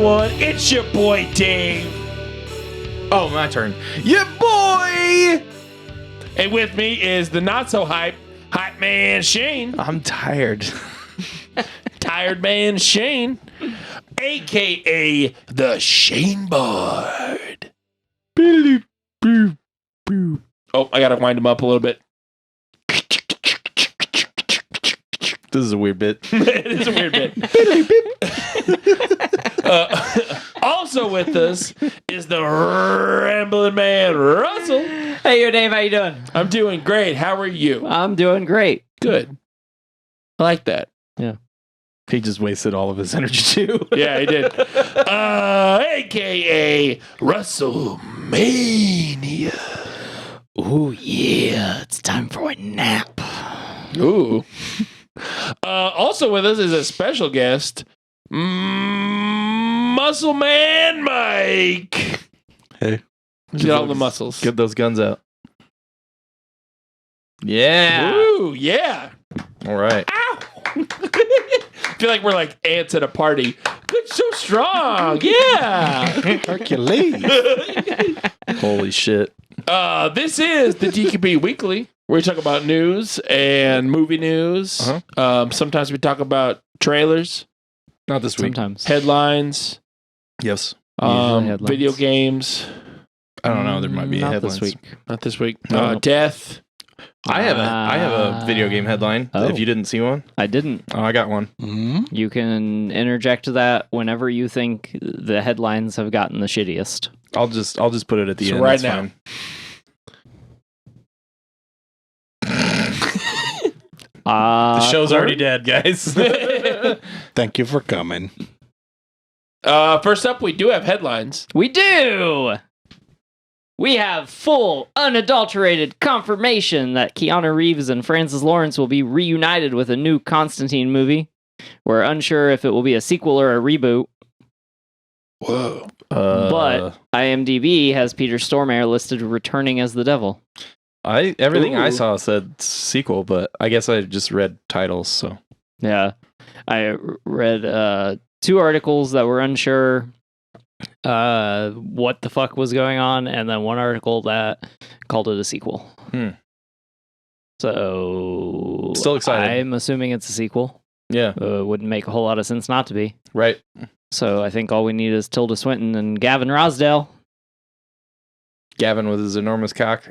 everyone. It's your boy Dave. Oh, my turn. Yeah, boy! And with me is the not so hype man Shane. I'm tired. Tired man Shane. AKA the Shane Board. Oh, I gotta wind him up a little bit. This is a weird bit. It is a weird bit. Also with us is the rambling man, Russell. Hey, yo, Dave, how you doing? I'm doing great. How are you? I'm doing great. Good. I like that. Yeah. He just wasted all of his energy, too. Yeah, he did. AKA WrestleMania. Ooh, yeah. It's time for a nap. Ooh. Also with us is a special guest, Muscle Man Mike. Hey. He's got all the muscles. Get those guns out. Yeah. Ooh, yeah. All right. Ow. I feel like we're like ants at a party. Good, so strong. Yeah. Hercules. Holy shit. This is the DQP Weekly, where we talk about news and movie news. Uh-huh. Sometimes we talk about trailers, Not this week. Sometimes. headlines, Yes. Usually headlines. video games. I don't know. There might be Not headlines. this week. Not this week. No. Death. I have a video game headline. Oh. If you didn't see one. I didn't. Oh, I got one. Mm-hmm. You can interject that whenever you think the headlines have gotten the shittiest. I'll just put it at the So end. right That's now. fine. The show's already dead, guys. Thank you for coming. First up, we do have headlines. We do! We have full, unadulterated confirmation that Keanu Reeves and Francis Lawrence will be reunited with a new Constantine movie. We're unsure if it will be a sequel or a reboot, Whoa. but IMDb has Peter Stormare listed returning as the devil. Everything I Ooh. saw said sequel, but I guess I just read titles, so. Yeah. I read 2 articles that were unsure what the fuck was going on, and then one article that called it a sequel. So Still excited. I'm assuming it's a sequel. Yeah, Wouldn't make a whole lot of sense not to be. right. So I think all we need is Tilda Swinton and Gavin Rosdale. Gavin with his enormous cock.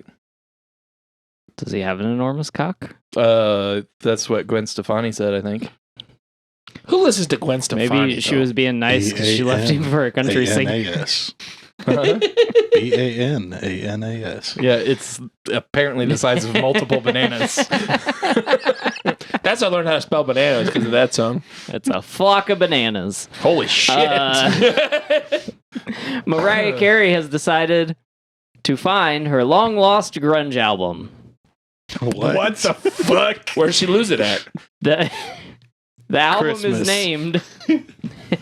Does he have an enormous cock? That's what Gwen Stefani said, I think. Who listens to Gwen Stefani? Maybe she was being nice because she left him for a country singer. B-A-N-A-S. Yeah, B-A-N-A-N-A-S. it's apparently the size of multiple bananas. That's how I learned how to spell bananas because of that song. It's a flock of bananas. Holy shit. Mariah Carey has decided to find her long-lost grunge album. What? the fuck? Where'd she lose it at? The album Christmas. is named...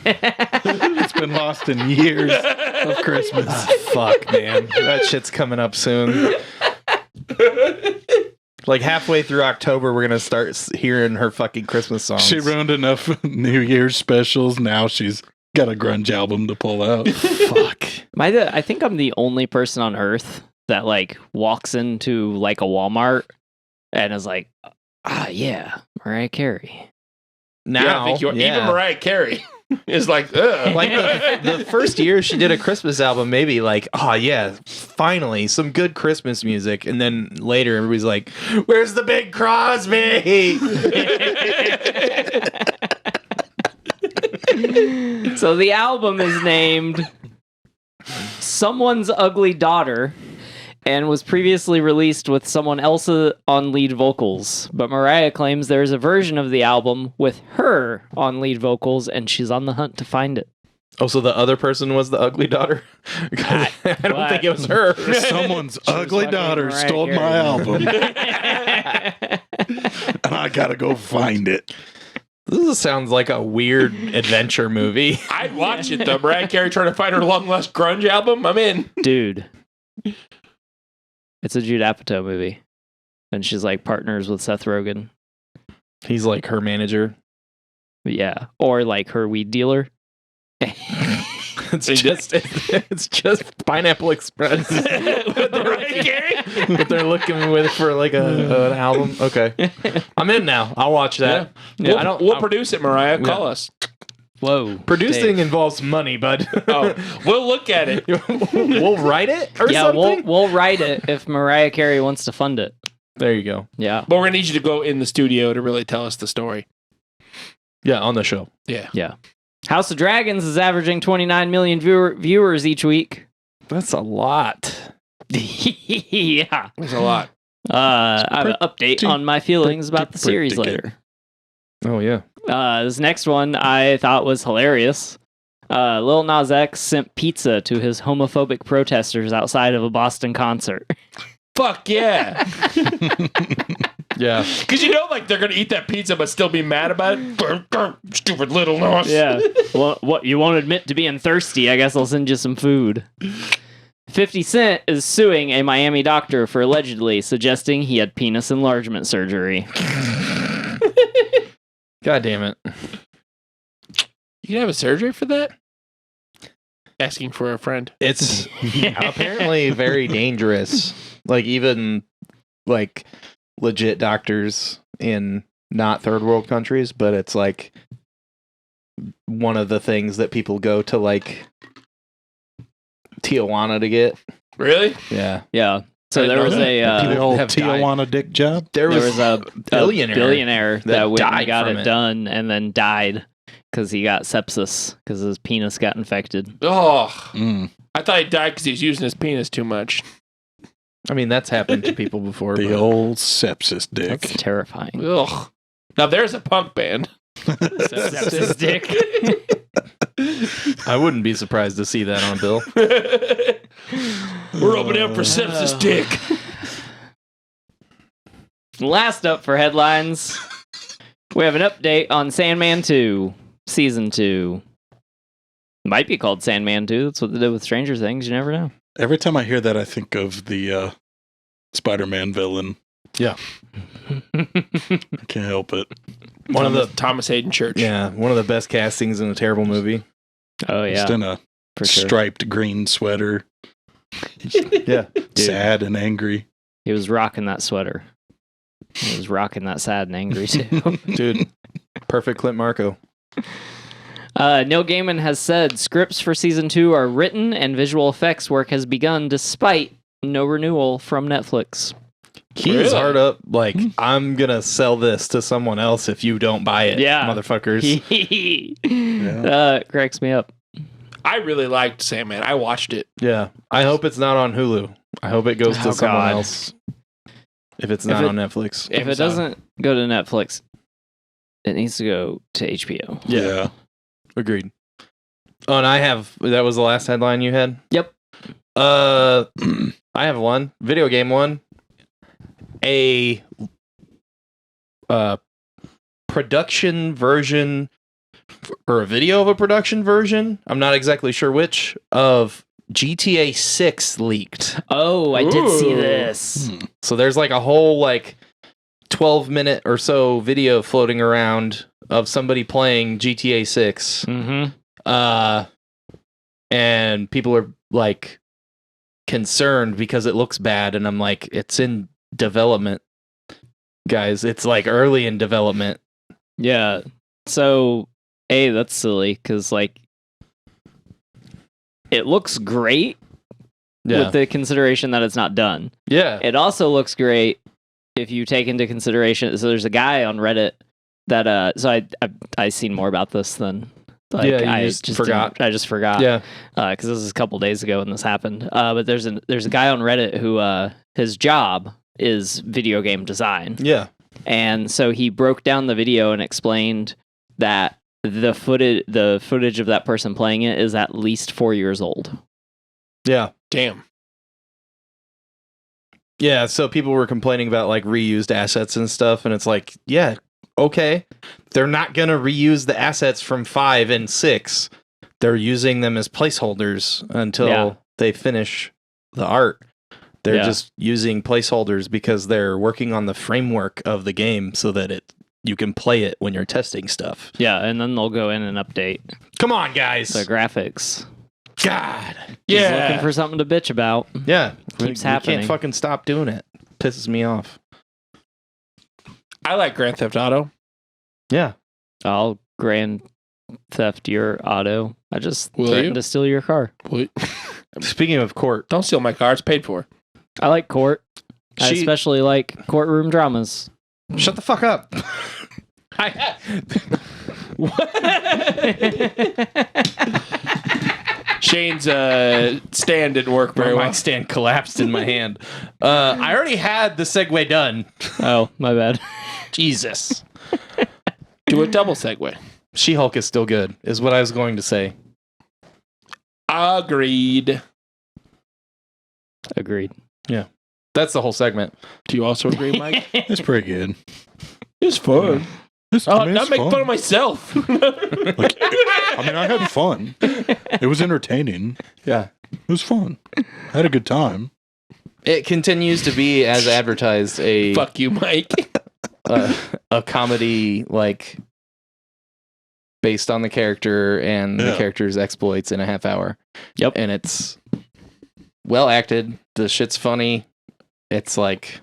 It's been lost in years of Christmas. Fuck, man. That shit's coming up soon. Like halfway through October, we're going to start hearing her fucking Christmas songs. She ruined enough New Year's specials. Now she's got a grunge album to pull out. Fuck. I think I'm the only person on Earth that like walks into like a Walmart and is like, yeah, Mariah Carey. Now, Yeah, I think you are. Even Mariah Carey is like, ugh. Like the first year she did a Christmas album, maybe like, oh yeah, finally some good Christmas music. And then later everybody's like, where's the Big Crosby? So the album is named Someone's Ugly Daughter and was previously released with someone else on lead vocals. But Mariah claims there's a version of the album with her on lead vocals, and she's on the hunt to find it. Oh, so the other person was the ugly daughter? I don't What? think it was her. Someone's ugly fucking daughter Mariah stole Carey. my album, and I gotta go find it. This sounds like a weird adventure movie. I'd watch it though. Mariah Carey trying to find her long lost grunge album. I'm in. Dude. It's a Judd Apatow movie. And she's like partners with Seth Rogen. He's like her manager. Yeah. Or like her weed dealer. It's just Pineapple Express. With Mariah Carey? What they're looking with for like an album. Okay, I'm in now. I'll watch that. Yeah. We'll produce it, Mariah. Call us. Whoa. Producing involves money, bud. Oh, we'll look at it. We'll write it or Yeah, something. we'll write it if Mariah Carey wants to fund it. There you go. Yeah. But we're going to need you to go in the studio to really tell us the story. Yeah, on the show. Yeah. House of Dragons is averaging 29 million viewers each week. That's a lot. Yeah. There's a lot. I have an update on my feelings about the series pretty later. Oh yeah. This next one I thought was hilarious. Lil Nas X sent pizza to his homophobic protesters outside of a Boston concert. Fuck yeah. Yeah. Because like they're going to eat that pizza but still be mad about it. Stupid little Nas. Yeah. Well, what, you won't admit to being thirsty? I guess I'll send you some food. 50 Cent is suing a Miami doctor for allegedly suggesting he had penis enlargement surgery. God damn it. You can have a surgery for that? Asking for a friend. It's apparently very dangerous. Like even like legit doctors in not third world countries, but it's like one of the things that people go to like Tijuana to get. Really? Yeah. Yeah. So there was the old have died. Tijuana dick job. There there was a billionaire that went and died got from it it. done and then died because he got sepsis because his penis got infected. Oh. Mm. I thought he died because he was using his penis too much. I mean, that's happened to people before. The but- old sepsis dick. That's terrifying. Ugh. Now there's a punk band. Sepsis dick. I wouldn't be surprised to see that on a bill. We're opening up for sepsis dick. Last up for headlines, we have an update on Sandman 2, Season 2. Might be called Sandman 2. That's what they did with Stranger Things. You never know. Every time I hear that, I think of the Spider-Man villain. Yeah. I can't help it. One of the Thomas Hayden Church. one of the best castings in a terrible movie. Oh, yeah. Just in a For sure. striped green sweater. Yeah. Sad and angry. He was rocking that sweater. He was rocking that sad and angry, too. Dude, perfect Clint Marco. Neil Gaiman has said scripts for Season 2 are written and visual effects work has begun despite no renewal from Netflix. He's Really? hard up, like, I'm gonna sell this to someone else if you don't buy it, Yeah. motherfuckers. Cracks me up. I really liked Sandman. I watched it. Yeah. I hope it's not on Hulu. I hope it goes to Oh, someone God. else. If it's not it- on Netflix. If it doesn't go to Netflix, it needs to go to HBO. Yeah. Agreed. Oh, and that was the last headline you had? Yep. I have one. Video game one. A production version or a video of a production version, I'm not exactly sure which, of GTA 6 leaked. Oh, I did see Ooh. this. So there's like a whole like 12-minute or so video floating around of somebody playing GTA 6. Mm-hmm. And people are like concerned because it looks bad, and I'm like, it's in development, guys. It's like early in development. Yeah. So, that's silly because like it looks great with the consideration that it's not done. Yeah. It also looks great if you take into consideration. So there's a guy on Reddit that so I seen more about this than like Yeah, you I just forgot. I just forgot. Yeah. Because this is a couple days ago when this happened. But there's a guy on Reddit who his job is video game design. Yeah. And so he broke down the video and explained that the footage of that person playing it is at least 4 years old. Yeah. Damn. Yeah. So people were complaining about like reused assets and stuff, and it's like, yeah, okay. They're not gonna reuse the assets from 5 and 6. They're using them as placeholders until they finish the art. They're just using placeholders because they're working on the framework of the game so that you can play it when you're testing stuff. Yeah, and then they'll go in and update Come on, guys. the graphics. God. He's Yeah. looking for something to bitch about. Yeah. Keeps We happening. can't fucking stop doing it. Pisses me off. I like Grand Theft Auto. Yeah. I'll Grand Theft your auto. I just Will threatened you? to steal your car. Speaking of court, Don't steal my car. It's paid for. I like court. I She- especially like courtroom dramas. shut the fuck up. Shane's stand didn't work very My well. mic stand collapsed in my hand. I already had the segue done. Oh, my bad. Jesus. Do a double segue. She-Hulk is still good, is what I was going to say. Agreed. Agreed. That's the whole segment. Do you also agree, Mike? It's pretty good. It's fun. It's, Oh, I mean, not it's make fun of myself. Like, I mean, I had fun. It was entertaining. Yeah. It was fun. I had a good time. It continues to be, as advertised, a Fuck you, Mike. a comedy, like, based on the character and the Yeah. character's exploits in a half hour. Yep. And it's well acted. The shit's funny. It's like,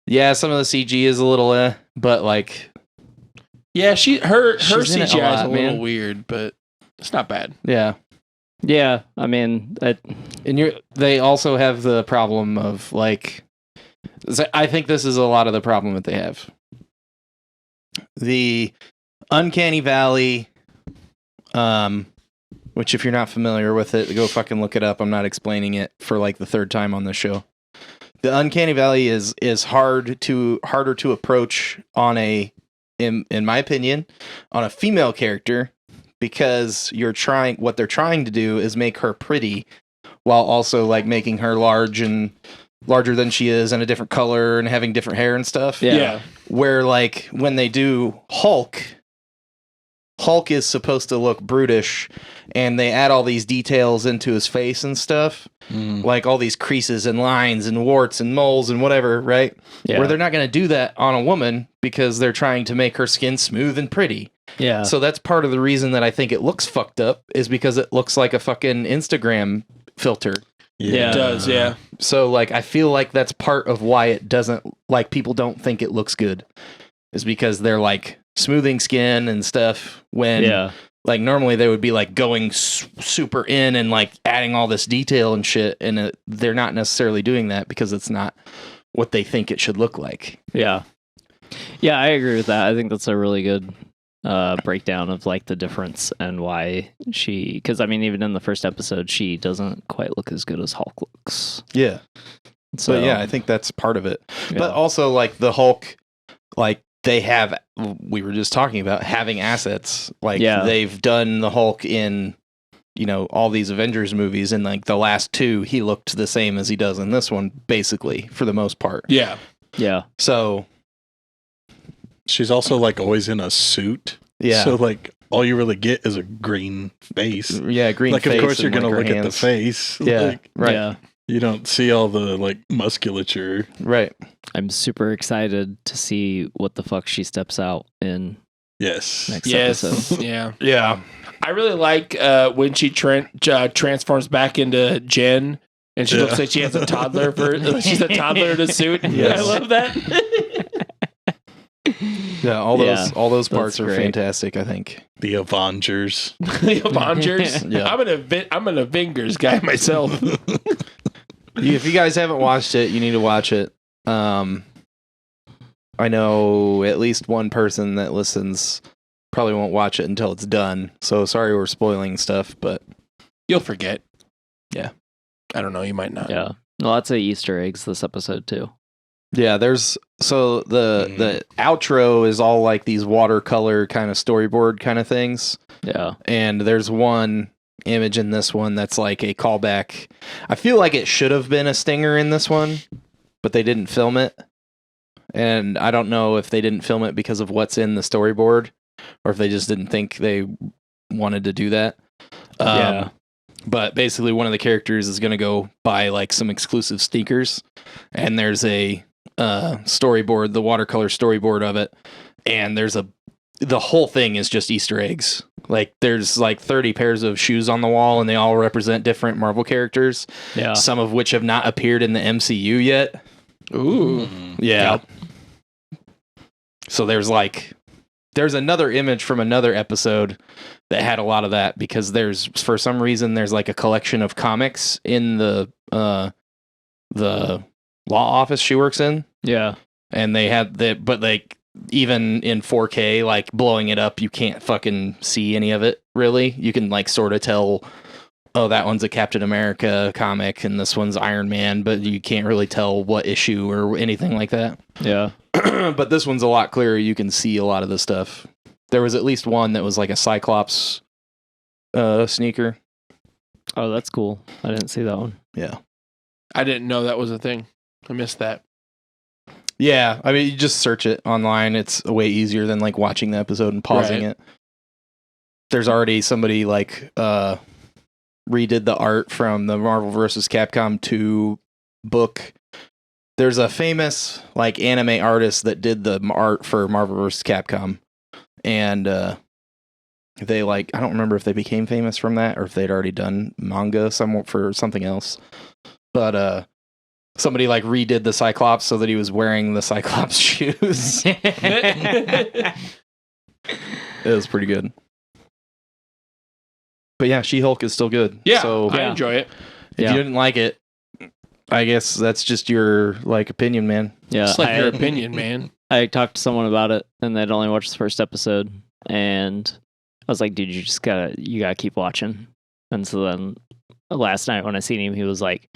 yeah, some of the CG is a little but like, Yeah, her She's in it a CGI is lot, a little man. weird, but it's not bad. yeah. Yeah, I mean, And they also have the problem of like, I think this is a lot of the problem that they have. The Uncanny Valley, which if you're not familiar with it, go fucking look it up. I'm not explaining it for like the third time on this show. The Uncanny Valley is harder to approach on in my opinion, on a female character, because what they're trying to do is make her pretty while also like making her larger than she is and a different color and having different hair and stuff. Yeah. Where like when they do Hulk is supposed to look brutish, and they add all these details into his face and stuff, like all these creases and lines and warts and moles and whatever, right? yeah. Where they're not going to do that on a woman because they're trying to make her skin smooth and pretty. yeah. So that's part of the reason that I think it looks fucked up, is because it looks like a fucking Instagram filter. Yeah. It does, yeah. So like I feel like that's part of why it doesn't, like, people don't think it looks good, is because they're like smoothing skin and stuff when yeah. like normally they would be like going super in and like adding all this detail and shit, and they're not necessarily doing that because it's not what they think it should look like. Yeah. Yeah, I agree with that. I think that's a really good breakdown of like the difference and why because I mean, even in the first episode, she doesn't quite look as good as Hulk looks. Yeah. So But yeah, I think that's part of it. yeah. But also like the Hulk, like we were just talking about having assets. Like Yeah. they've done the Hulk in, all these Avengers movies, and like the last two, he looked the same as he does in this one, basically, for the most part. Yeah. yeah. So She's also like always in a suit. yeah. So like all you really get is a green face. yeah, green Like face. of course you're and, gonna like, look her at the hands. face. Yeah. Like, Right. Yeah. you don't see all the like musculature. Right. I'm super excited to see what the fuck she steps out in Yes. next Yes. episode. Yeah. Yeah. I really like when she transforms back into Jen, and she Yeah. looks like she has a toddler she's a toddler in a suit. Yes. I love that. Yeah. All those parts that's are great. fantastic, I think. The Avengers. The Avengers. Yeah. I'm an Avengers guy myself. If you guys haven't watched it, you need to watch it. I know at least one person that listens probably won't watch it until it's done. So sorry we're spoiling stuff, but You'll forget. Yeah. I don't know. You might not. Yeah. Lots of Easter eggs this episode too. yeah, there's the outro is all like these watercolor kind of storyboard kind of things. Yeah. And there's one image in this one that's like a callback. I feel like it should have been a stinger in this one, but they didn't film it. And I don't know if they didn't film it because of what's in the storyboard, or if they just didn't think they wanted to do that. Yeah. But basically one of the characters is going to go buy like some exclusive sneakers, and there's a storyboard, the watercolor storyboard of it. And there's a the whole thing is just Easter eggs. Like there's like 30 pairs of shoes on the wall, and they all represent different Marvel characters. Yeah. Some of which have not appeared in the MCU yet. Ooh. Yeah. So there's another image from another episode that had a lot of that, because for some reason there's like a collection of comics in the law office she works in, Yeah. and they had that, but like even in 4K, like blowing it up, you can't fucking see any of it really. You can like sort of tell, oh, that one's a Captain America comic and this one's Iron Man, but you can't really tell what issue or anything like that. Yeah. But this one's a lot clearer. You can see a lot of the stuff. There was at least one that was like a Cyclops sneaker. Oh, that's cool. I didn't see that one. Yeah. I didn't know that was a thing. I missed that. Yeah. I mean, you just search it online. It's way easier than like watching the episode and pausing Right. it. There's already somebody like redid the art from the Marvel vs. Capcom 2 book. There's a famous like anime artist that did the art for Marvel vs. Capcom. And they like, I don't remember if they became famous from that or if they'd already done manga for something else. But somebody like redid the Cyclops so that he was wearing the Cyclops shoes. It was pretty good. But yeah, She-Hulk is still good. Yeah, So I enjoy it. if Yeah. you didn't like it, I guess that's just your like opinion, man. Yeah. It's like I, your opinion, man. I talked to someone about it, and they'd only watched the first episode, and I was like, dude, you gotta keep watching. And so then last night when I seen him, he was like,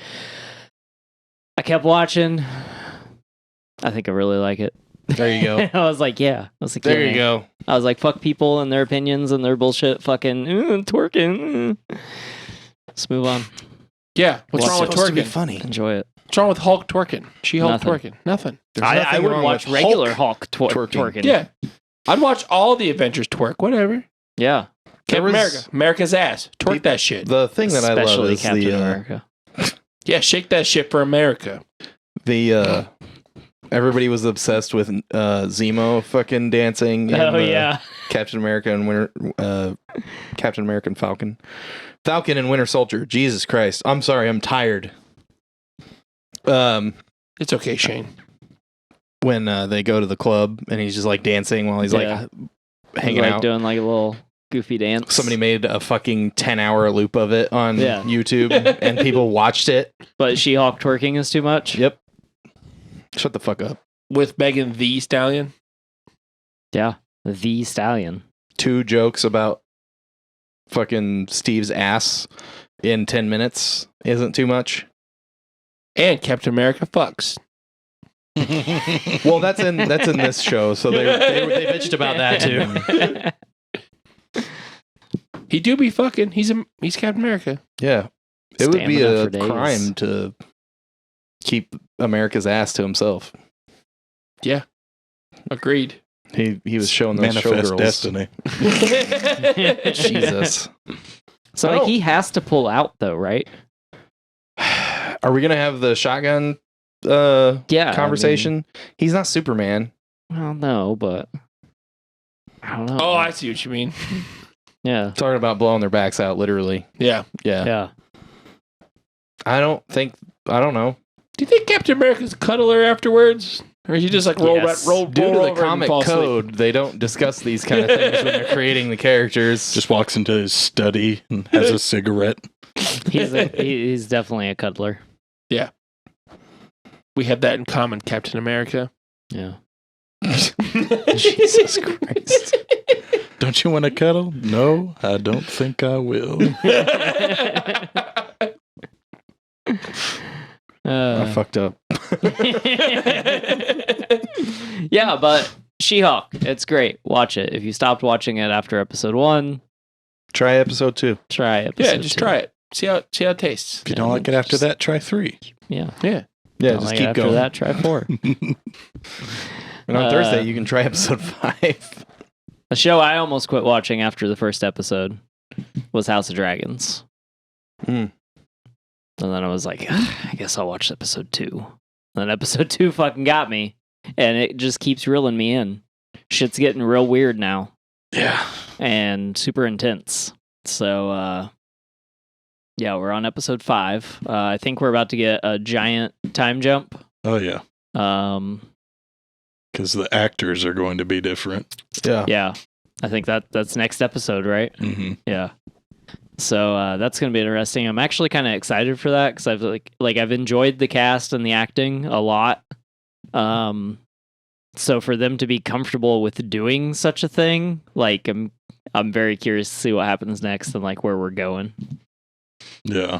I kept watching. I think I really like it. There you go. I was like, yeah. I was like, There yeah, you man. go. I was like, fuck people and their opinions and their bullshit fucking twerking. Let's move on. Yeah. What's wrong with supposed to be twerking? funny? Enjoy it. What's wrong with Hulk twerking? She-Hulk Nothing. twerking? Nothing. There's I nothing would wrong watch with regular Hulk Hulk twerking. twerking. Yeah. I'd watch all the Avengers twerk. Whatever. Yeah. Captain was- America. America's ass. Twerk that shit. The thing that I love Especially is Captain the America. Yeah, shake that shit for America. everybody was obsessed with Zemo fucking dancing. in Oh the yeah. Captain America and Captain America and Falcon and Winter Soldier. Jesus Christ! I'm sorry, I'm tired. It's okay, Shane. When they go to the club and he's just like dancing while he's Yeah. like hanging like out. doing like a little goofy dance. Somebody made a fucking 10-hour loop of it on Yeah. YouTube, and people watched it. But She-Hulk twerking is too much. Yep. Shut the fuck up. With Megan the Stallion. Yeah. The Stallion. 2 jokes about fucking Steve's ass in 10 minutes isn't too much. And Captain America fucks. Well, that's in this show, so they bitched about that too. He do be fucking. He's Captain America. Yeah, it would be Stamina a for days. crime to keep America's ass to himself. Agreed. He was showing those Manifest showgirls. destiny. Jesus. So like he has to pull out though, right? Are we gonna have the shotgun Yeah. conversation? He's not Superman. I mean, well, no, but I don't know. Oh, I see what you mean. yeah. Talking about blowing their backs out, literally. Yeah. Yeah. Yeah. I don't know. Do you think Captain America's a cuddler afterwards? Or is he just like roll Yes. roll Due to roll the over and comic fall asleep? code, they don't discuss these kind of things when they're creating the characters. Just walks into his study and has a cigarette. He's definitely a cuddler. We have that in common, Captain America. Yeah. Jesus Christ. Don't you want to cuddle? No, I don't think I will. I fucked up. Yeah, but She-Hulk, it's great. Watch it. If you stopped watching it after episode 1, Try episode 2. try episode Yeah, just 2. try it. See how it tastes. If you don't like it after that, try 3. Yeah. Yeah. Yeah, Don't just like it keep after going. that, try 4. And on Thursday, you can try episode 5. A show I almost quit watching after the first episode was House of Dragons. Hmm. And then I was like, I guess I'll watch episode 2. And then episode 2 fucking got me. And it just keeps reeling me in. shit's getting real weird now Yeah. and super intense. So, yeah, we're on episode 5. I think we're about to get a giant time jump. Oh, yeah. Um, Because the actors are going to be different. Yeah. yeah, I think that's next episode, right? Mm-hmm. Yeah. So that's gonna be interesting. I'm actually kind of excited for that because I've I've enjoyed the cast and the acting a lot. So for them to be comfortable with doing such a thing, like I'm very curious to see what happens next and like where we're going. Yeah.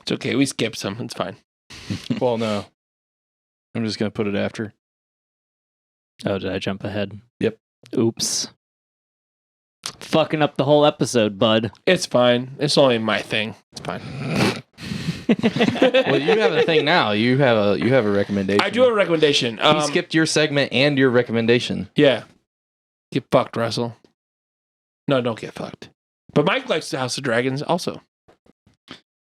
It's okay. We skipped some. It's fine. Well, no. I'm just gonna put it after. Oh, did I jump ahead? Yep. Oops. Fucking up the whole episode, bud. It's fine. It's only my thing. It's fine. Well, you have a thing now. You have a recommendation. I do have a recommendation. He skipped your segment and your recommendation. Yeah. Get fucked, Russell. No, don't get fucked. But Mike likes the House of Dragons also.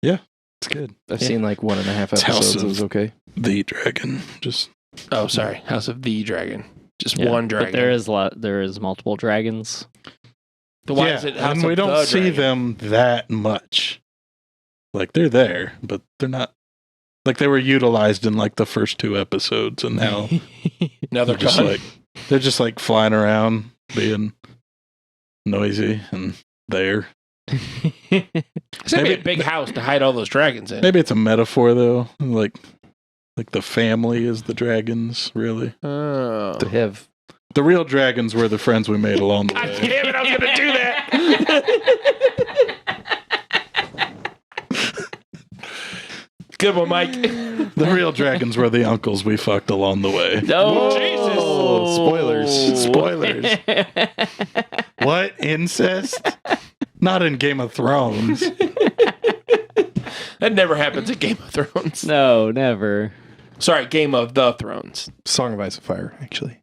It's good. I've seen like 1.5 It's House episodes. It of- was okay. The dragon. Just Oh, sorry. House of the Dragon. Just Yeah, one dragon. But there is multiple dragons. But why is it House and of we don't the see Dragon? them that much. Like they're there, but they're not. Like they were utilized in like the first 2 episodes, and now Now they're gone. they're just like flying around, being noisy and there. It's gonna be a big house to hide all those dragons in. Maybe it's a metaphor though. Like the family is the dragons, really. Oh. They have. The real dragons were the friends we made along the God way. damn it, I was gonna do that. Good one, Mike. The real dragons were the uncles we fucked along the way. No, Jesus. Spoilers. Spoilers. What? Incest? Not in Game of Thrones. That never happens in Game of Thrones. No, never. Sorry, Game of the Thrones. Song of Ice and Fire, actually.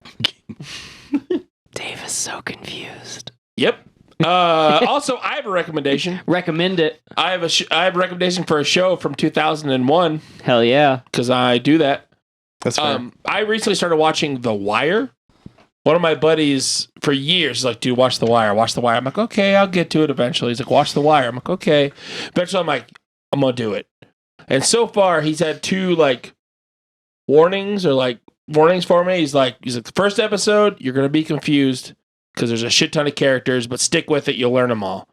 Dave is so confused. Yep. Also, I have a recommendation. Recommend it. I have a recommendation for a show from 2001 Hell yeah. because I do that. That's fair. I recently started watching The Wire. One of my buddies for years is like, dude, watch The Wire. Watch The Wire. I'm like, okay, I'll get to it eventually. He's like, watch The Wire. I'm like, okay. Eventually, I'm like, I'm going to do it. And so far, he's had 2 like warnings for me. He's like, the first episode, you're going to be confused because there's a shit ton of characters, but stick with it. You'll learn them all.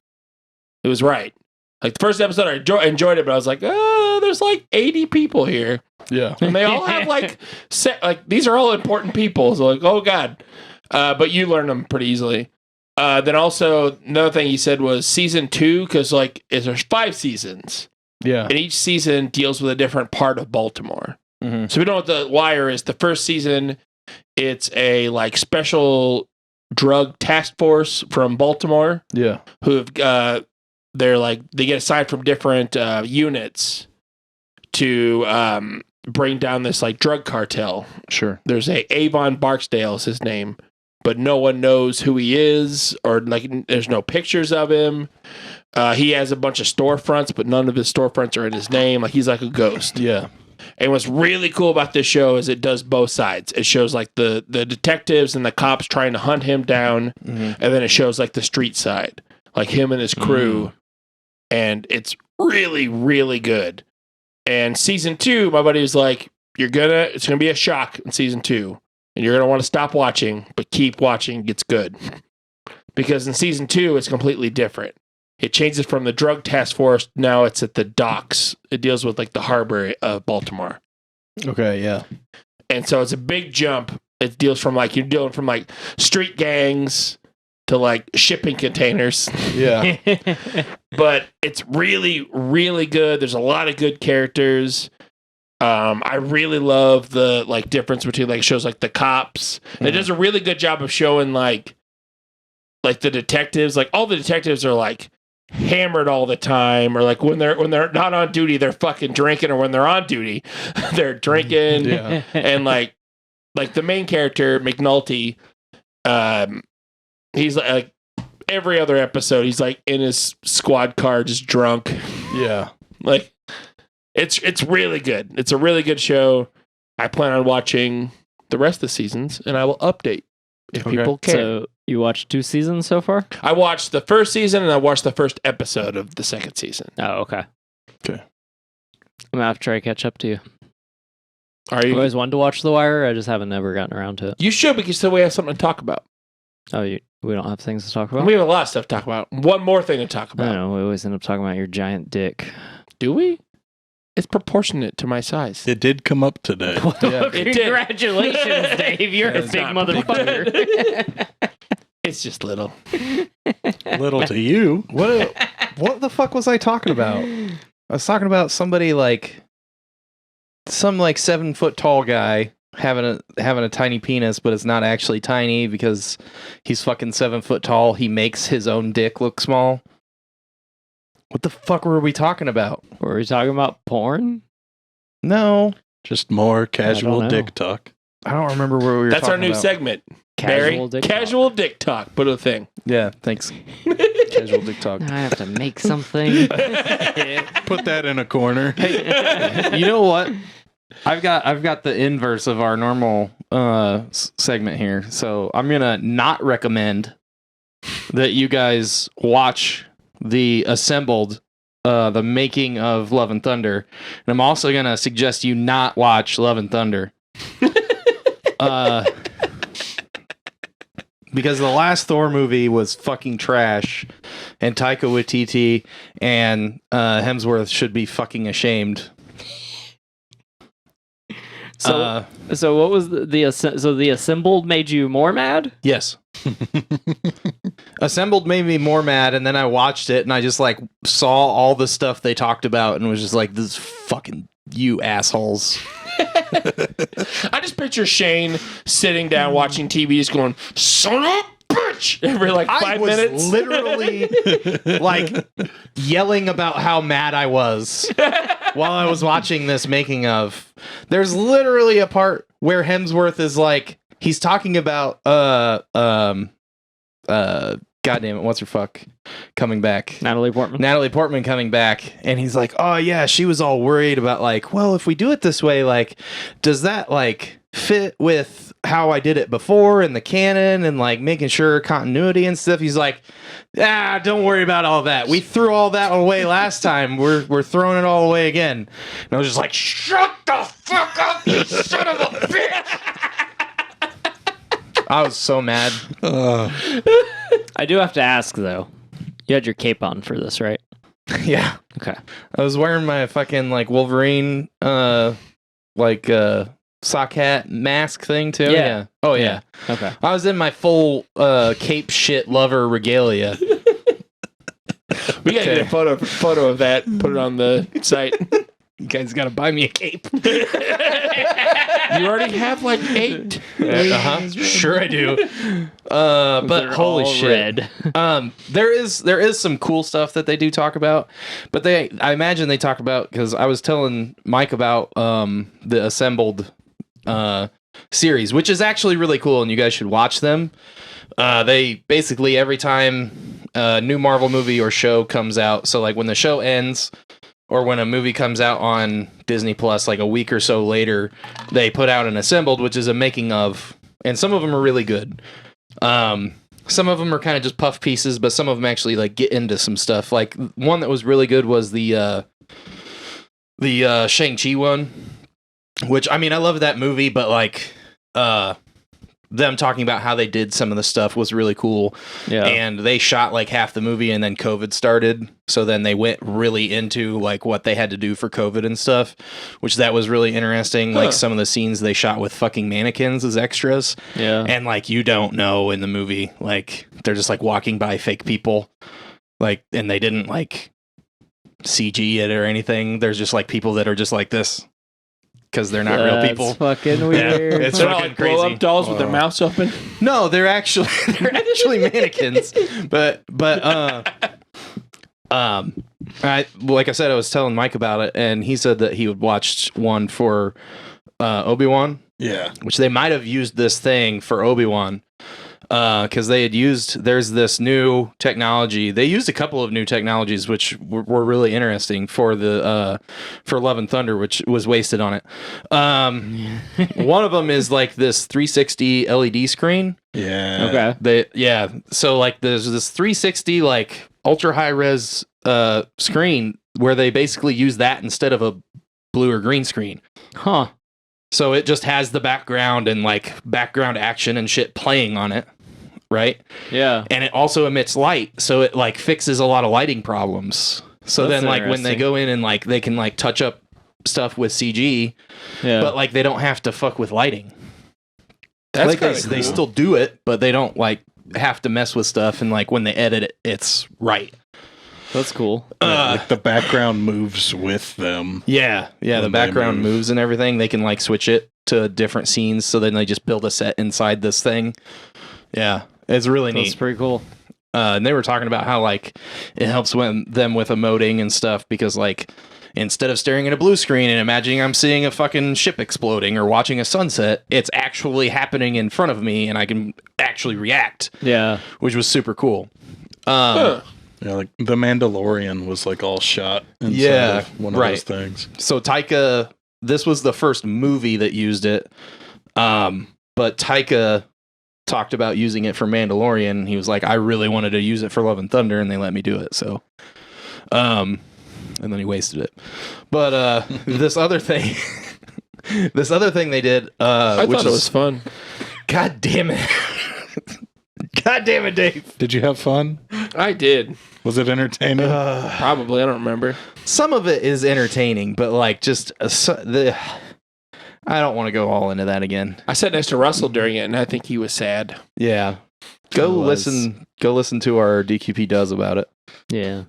It was right. Like the first episode, I enjoyed it, but I was like, there's like 80 people here. Yeah. And they all have like these are all important people. So like, oh God. But you learn them pretty easily. Then also another thing he said was season 2, because like there's 5 seasons. Yeah. And each season deals with a different part of Baltimore. Mhm. So we know what The Wire is. The first season, it's a like special drug task force from Baltimore Yeah. who have they get assigned from different units to bring down this like drug cartel. Sure. There's Avon Barksdale is his name, but no one knows who he is, or like there's no pictures of him. He has a bunch of storefronts, but none of his storefronts are in his name. Like he's like a ghost. Yeah. And what's really cool about this show is it does both sides. It shows like the detectives and the cops trying to hunt him down, Mhm. and then it shows like the street side, like him and his crew. And it's really, really good. And season 2, my buddy was like, it's gonna be a shock in season 2. And you're gonna want to stop watching, but keep watching, it gets good. Because in season 2, it's completely different. It changes from the drug task force. Now it's at the docks. It deals with like the harbor of Baltimore. Okay. Yeah. And so it's a big jump. It deals from like, you're dealing from like street gangs to like shipping containers. Yeah. But it's really, really good. There's a lot of good characters. I really love the like difference between like shows like The Cops. It does a really good job of showing like the detectives. Like all the detectives are like hammered all the time, or like when they're not on duty, they're fucking drinking, or when they're on duty, they're drinking. Yeah. And like the main character McNulty, he's like every other episode, he's like in his squad car just drunk. Yeah. Like it's really good. It's a really good show. I plan on watching the rest of the seasons, and I will update if people care. So you watched 2 seasons so far? I watched the first season, and I watched the first episode of the second season. Oh, okay. Okay. I'm gonna have to try to catch up to you. Are You you? always wanted to watch The Wire? I just haven't never gotten around to it. You should, because so we have something to talk about. Oh, we don't have things to talk about? We have a lot of stuff to talk about. One more thing to talk I don't about. know. We always end up talking about your giant dick. Do we? It's proportionate to my size. It did come up today. Yeah, it did. Congratulations, Dave. You're a It's big not motherfucker. It's just little. Little to you. What the fuck was I talking about? I was talking about somebody like some like 7 foot tall guy having a tiny penis, but it's not actually tiny because he's fucking 7 foot tall. He makes his own dick look small. What the fuck were we talking about? Were we talking about porn? No, Just more know. casual dick talk. I don't remember where we were. That's our talking new about. segment. Casual Barry, dick casual dick talk. Put a thing. Yeah, thanks. Casual dick talk. talk. I have to make something. Put that in a corner. You know what? I've got the inverse of our normal segment here. So I'm gonna not recommend that you guys watch the assembled the making of Love and Thunder, and I'm also gonna suggest you not watch Love and Thunder. Because the last Thor movie was fucking trash, and Taika Waititi and Hemsworth should be fucking ashamed. So what was the assembled made you more mad? Yes. Assembled made me more mad, and then I watched it and I just like saw all the stuff they talked about and was just like, this is fucking you assholes. I just picture Shane sitting down watching TV, just going, son of a bitch, every like 5 minutes. Literally like yelling about how mad I was while I was watching this making of. There's literally a part where Hemsworth is like, he's talking about goddamn it, what's her fuck coming back? Natalie Portman coming back, and he's like, oh yeah, she was all worried about like, well, if we do it this way, like, does that like fit with how I did it before in the canon and like making sure continuity and stuff? He's like, don't worry about all that. We threw all that away last time. We're throwing it all away again. And I was just like, shut the fuck up, you son of a bitch. I was so mad. I do have to ask though. You had your cape on for this, right? Yeah. Okay. I was wearing my fucking like Wolverine sock hat mask thing too. Yeah. Oh yeah. Okay. I was in my full cape shit lover regalia. We gotta get a photo of that, put it on the site. You guys gotta buy me a cape. You already have like 8. Sure I do. But They're holy all shit. red. There is some cool stuff that they do talk about, but I imagine they talk about, because I was telling Mike about the assembled series, which is actually really cool, and you guys should watch them. They basically, every time a new Marvel movie or show comes out, so like when the show ends or when a movie comes out on Disney Plus, like a week or so later, they put out an assembled, which is a making of, and some of them are really good. Some of them are kind of just puff pieces, but some of them actually like get into some stuff. Like one that was really good was the Shang-Chi one, which, I mean, I love that movie, but like them talking about how they did some of the stuff was really cool. Yeah. And they shot like half the movie and then COVID started. So then they went really into like what they had to do for COVID and stuff, which that was really interesting. Like some of the scenes they shot with fucking mannequins as extras. Yeah. And like, you don't know in the movie, like they're just like walking by fake people, like, and they didn't like CG it or anything. There's just like people that are just like this, because they're not real people. That's fucking weird. It's They're not fucking like crazy. blow up dolls with their mouths open. No, they're actually mannequins. But like I said, I was telling Mike about it, and he said that he would watch one for Obi-Wan, Yeah. which they might have used this thing for Obi-Wan. because there's this new technology. They used a couple of new technologies which were really interesting for Love and Thunder, which was wasted on it. One of them is like this 360 LED screen. Yeah. Okay. So like there's this 360 like ultra high res screen where they basically use that instead of a blue or green screen. Huh. So it just has the background and like background action and shit playing on it, right? Yeah. And it also emits light, so it like fixes a lot of lighting problems. So That's then like when they interesting. go in and like they can like touch up stuff with CG, Yeah. but like they don't have to fuck with lighting. That's Like kinda they cool. still do it, but they don't like have to mess with stuff, and like when they edit it, it's right. That's cool. Like the background moves with them. Yeah, the When they background move. moves and everything. They can like switch it to different scenes, so then they just build a set inside this thing. Yeah, it's really That's neat. pretty cool. And they were talking about how like it helps them with emoting and stuff, because like instead of staring at a blue screen and imagining I'm seeing a fucking ship exploding or watching a sunset, it's actually happening in front of me and I can actually react, Yeah. which was super cool. Huh. Yeah, like the Mandalorian was like all shot inside Yeah, of one of right. those things. So Taika, this was the first movie that used it, but Taika talked about using it for Mandalorian. He was like, I really wanted to use it for Love and Thunder, and they let me do it. So, and then he wasted it. But this other thing, they did, I which thought it was fun. God damn it, God damn it, Dave. Did you have fun? I did. Was it entertaining? Probably. I don't remember. Some of it is entertaining, but like just I don't want to go all into that again. I sat next to Russell during it, and I think he was sad. Yeah. Go listen to our DQP does about it. Yeah.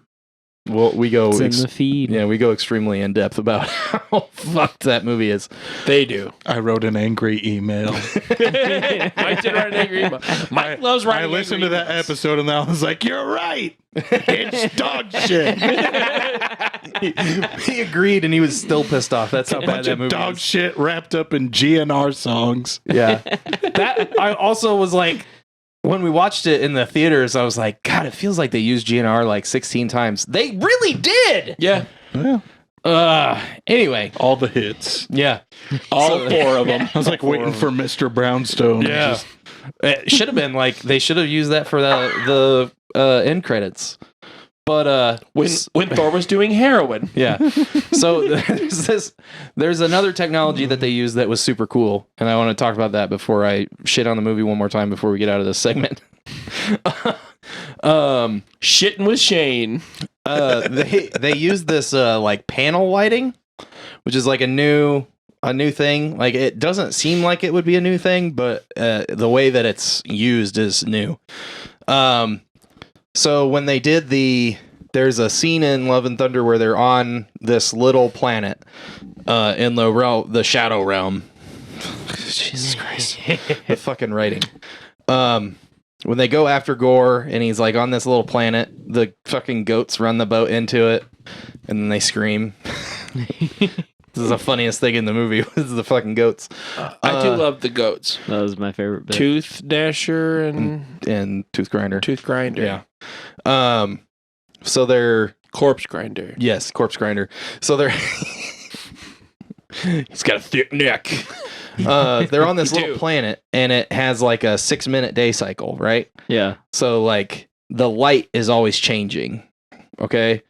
Well, we go It's in the feed. we go extremely in depth about how fucked that movie is. They do. I wrote an angry email. Mike did write an angry email. Mike loves writing. I listened to angry that emails. episode and I was like, "You're right. It's dog shit. He agreed, and he was still pissed off. That's how A bad bunch that of movie dog is. shit wrapped up in GNR songs." Yeah. That I also was like, when we watched it in the theaters, I was like, God, it feels like they used GNR like 16 times. They really did. Yeah. Yeah, Anyway, all the hits. yeah. All four of them. I was like waiting for Mr. Brownstone. Yeah. Just- It should have been like they should have used that for the end credits. But When Thor was doing heroin. yeah. So there's another technology that they use that was super cool, and I want to talk about that before I shit on the movie one more time before we get out of this segment. Shitting with Shane. They use this like panel lighting, which is like a new thing. Like it doesn't seem like it would be a new thing, but the way that it's used is new. So when they did there's a scene in Love and Thunder where they're on this little planet in the Shadow Realm. Jesus Christ. The fucking writing. When they go after Gore and he's like on this little planet, the fucking goats run the boat into it and then they scream. This is the funniest thing in the movie. This is the fucking goats. I do love the goats. That was my favorite bit. Tooth Dasher and Tooth Grinder. Tooth Grinder. Yeah. So they're Corpse Grinder. yes, Corpse Grinder. So they're he's got a thick neck. They're on this You little do. planet and it has like a 6-minute day cycle, right? Yeah. So like the light is always changing. Okay.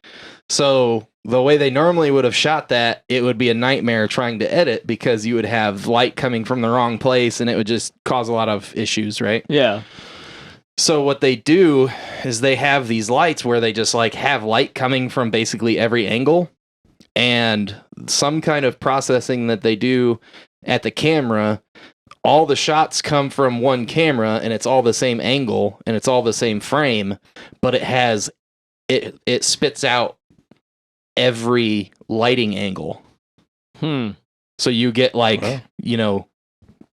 So the way they normally would have shot that, it would be a nightmare trying to edit because you would have light coming from the wrong place and it would just cause a lot of issues, right? Yeah. So what they do is they have these lights where they just like have light coming from basically every angle, and some kind of processing that they do at the camera. All the shots come from one camera and it's all the same angle and it's all the same frame, but it spits out every lighting angle. So you get like, Wow.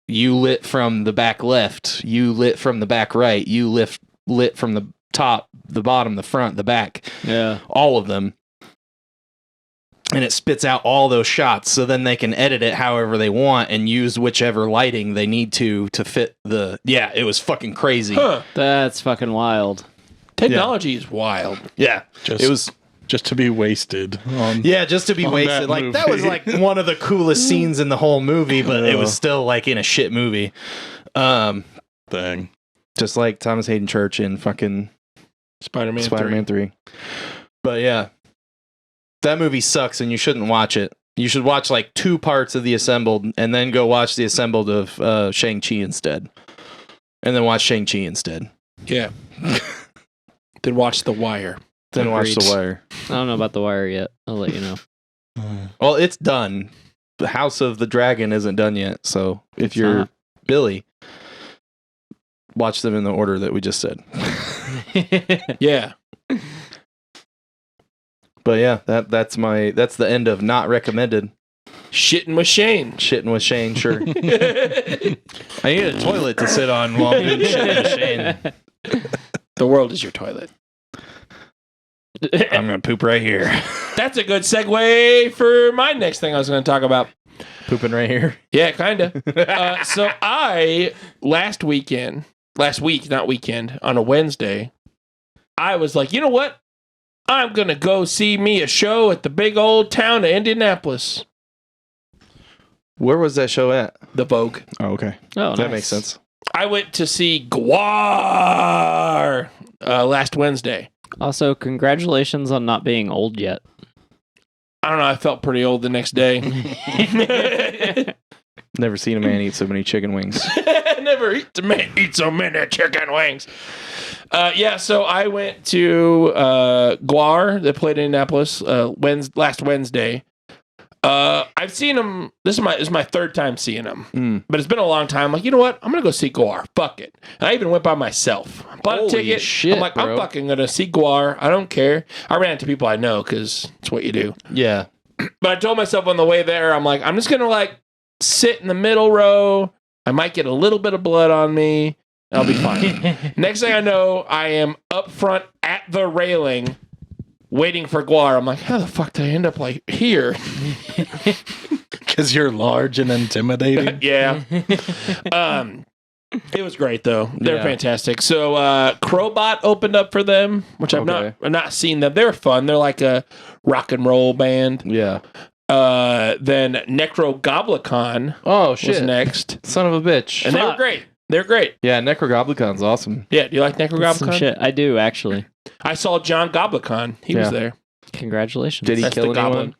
You lit from the back left, you lit from the back right, you lit from the top, the bottom, the front, the back, Yeah. all of them. and it spits out all those shots, so then they can edit it however they want and use whichever lighting they need to fit the. Yeah, it was fucking crazy. Huh. That's fucking wild. Technology is wild. Yeah, Just, it was. just to be wasted. Just to be on wasted. that Like that was movie. like one of the coolest scenes in the whole movie, but it was still like in a shit movie. Thing. Just like Thomas Hayden Church in fucking Spider-Man, Spider-Man 3. But yeah, that movie sucks, and you shouldn't watch it. You should watch like 2 parts of the Assembled, and then go watch the Assembled of Shang-Chi instead, and then watch Shang-Chi instead. Yeah. Then watch The Wire. Then watch Agreed. The Wire. I don't know about The Wire yet. I'll let you know. Well, it's done. The House of the Dragon isn't done yet, so if It's you're not. Billy, watch them in the order that we just said. Yeah. But yeah, that's the end of not recommended. Shitting with Shane. Shitting with Shane, sure. I need a toilet to sit on while I'm doing shitting with Shane. The world is your toilet. I'm gonna poop right here. That's a good segue for my next thing I was going to talk about. Pooping right here. Yeah, kind of. So last week, not weekend, on a Wednesday, I was like, you know what? I'm going to go see me a show at the big old town of Indianapolis. Where was that show at? The Vogue. Oh, okay. Oh, That nice. makes sense. I went to see Gwar last Wednesday. Also, congratulations on not being old yet. I don't know. I felt pretty old the next day. Never seen a man eat so many chicken wings. Never eat so many chicken wings. So I went to Gwar that played in Indianapolis last Wednesday. I've seen him. This is my third time seeing him, but it's been a long time. I'm like, you know what? I'm gonna go see Gwar. Fuck it. And I even went by myself. Bought a Holy ticket. shit, I'm like, I'm bro. fucking gonna see Gwar. I don't care. I ran into people I know because it's what you do. Yeah. But I told myself on the way there, I'm like, I'm just gonna like sit in the middle row. I might get a little bit of blood on me. I'll be fine. Next thing I know, I am up front at the railing waiting for Gwar. I'm like, how the fuck did I end up like here? Because you're large and intimidating. Yeah. It was great though. They're Yeah. fantastic. So Crowbot opened up for them, which I've Okay. not seen them. They're fun. They're like a rock and roll band. Yeah. Then Necrogoblicon Oh was shit. next. Son of a bitch. And they were great. They're great. Yeah, Necrogoblicon's awesome. Yeah, do you like Some Necrogoblicon? shit. I do, actually. I saw John Goblicon. He was Yeah. there. Congratulations. Did he That's kill the anyone? goblin.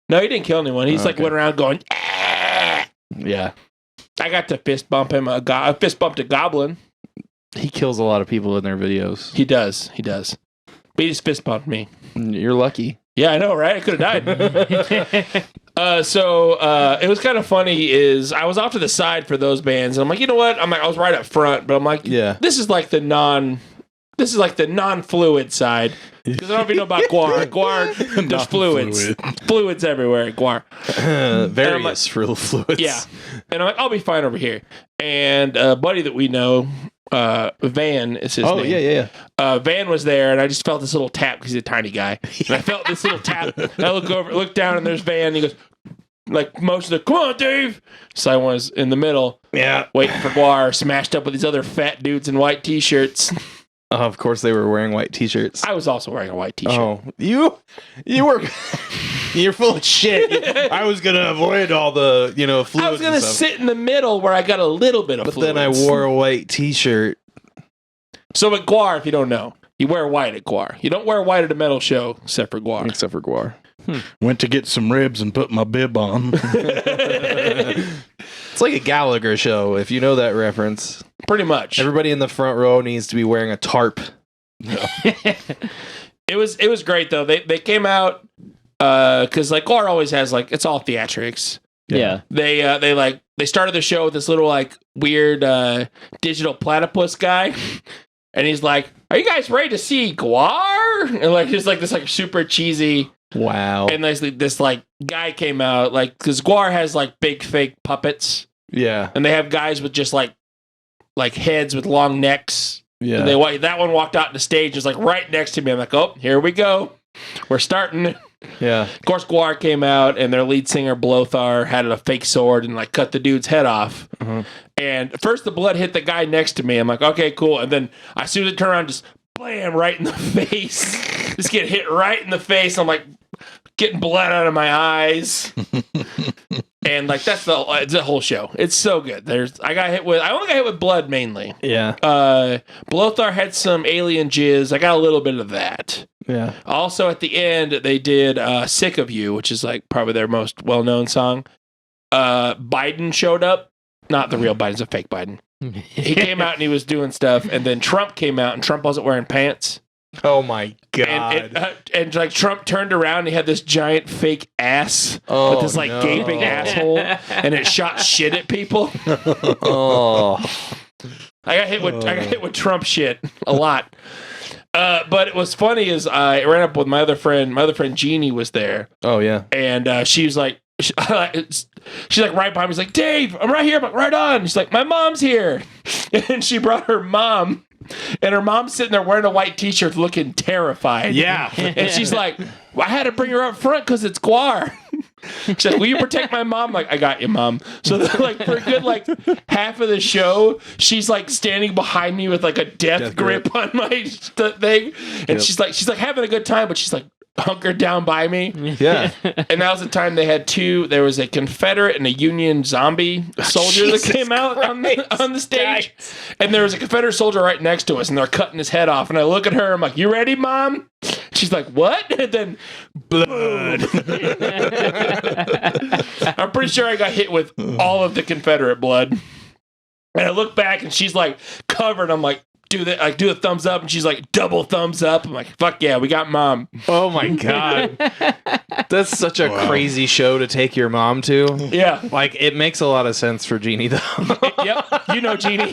No, he didn't kill anyone. He's like Okay. went around going, "Ah." Yeah. I got to fist bump him. I fist bumped a goblin. He kills a lot of people in their videos. He does. But he just fist bumped me. You're lucky. Yeah, I know, right? I could have died. So it was kind of funny is I was off to the side for those bands. And I'm like, you know what? I was right up front, but I'm like, Yeah. this is like the non-fluid side. Because I don't know if you know about Gwar. Gwar, there's fluids. Fluids everywhere at Gwar. Various fluids. Yeah. And I'm like, I'll be fine over here. And a buddy that we know, Van is his Oh, name. yeah. Van was there, and I just felt this little tap because he's a tiny guy. And I felt this little tap. And I look down, and there's Van. And he goes, like, most of the, come on, Dave. So I was in the middle, Yeah. waiting for Gwar, smashed up with these other fat dudes in white t-shirts. Of course they were wearing white t-shirts. I was also wearing a white t-shirt. Oh, you were you're full of shit. I was gonna avoid all the fluids. I was going to and stuff. sit in the middle where I got a little bit of but fluids. then I wore a white t-shirt. So at Gwar, if you don't know, you wear white at Gwar. You don't wear white at a metal show except for Gwar. Except for Gwar. Went to get some ribs and put my bib on. It's like a Gallagher show, if you know that reference. Pretty much. Everybody in the front row needs to be wearing a tarp. It was great though. They came out because like Gwar always has like it's all theatrics. Yeah. They started the show with this little like weird digital platypus guy, and he's like, "Are you guys ready to see Gwar?" And like just like this like super cheesy. Wow. And this like guy came out like because Gwar has like big fake puppets, Yeah. and they have guys with just like heads with long necks. Yeah. And that one walked out on the stage, was like right next to me. I'm like, oh, here we go. We're starting. Yeah. Of course, Guar came out, and their lead singer, Blothar, had a fake sword and, like, cut the dude's head off. And first the blood hit the guy next to me. I'm like, okay, cool. And then as soon as I turn around, just blam, right in the face. Just get hit right in the face. I'm like, getting blood out of my eyes. And, like, that's the whole show. It's so good. I only got hit with blood mainly. Yeah. Blothar had some alien jizz. I got a little bit of that. Yeah. Also, at the end, they did Sick of You, which is, like, probably their most well-known song. Biden showed up. Not the real Biden, it's a fake Biden. He came out and he was doing stuff, and then Trump came out, and Trump wasn't wearing pants. Oh my god! And like Trump turned around, and he had this giant fake ass with this like gaping asshole, and it shot shit at people. I got hit with Trump shit a lot. But it was funny is I ran up with my other friend. My other friend Jeannie was there. Oh yeah, and she was like. She's like right behind me. She's like, Dave, I'm right here. I'm like, right on. She's like, my mom's here. And she brought her mom. And her mom's sitting there wearing a white t-shirt looking terrified. Yeah. And she's like, well, I had to bring her up front because it's Guar. She's like, will you protect my mom? I'm like, I got you, mom. So then, like for a good like half of the show, she's like standing behind me with like a death grip on my thing. And she's like having a good time, but she's like hunkered down by me. Yeah. And that was the time they had there was a Confederate and a Union zombie soldier that came out on the stage. And there was a Confederate soldier right next to us, and they're cutting his head off. And I look at her, I'm like, you ready, Mom? She's like, what? And then blood. I'm pretty sure I got hit with all of the Confederate blood. And I look back, and she's like covered. I'm like, do a thumbs up, and she's like double thumbs up. I'm like, fuck yeah, we got Mom. Oh my god. That's such a crazy show to take your mom to. Yeah. Like it makes a lot of sense for Jeannie though. Yep. You know Jeannie.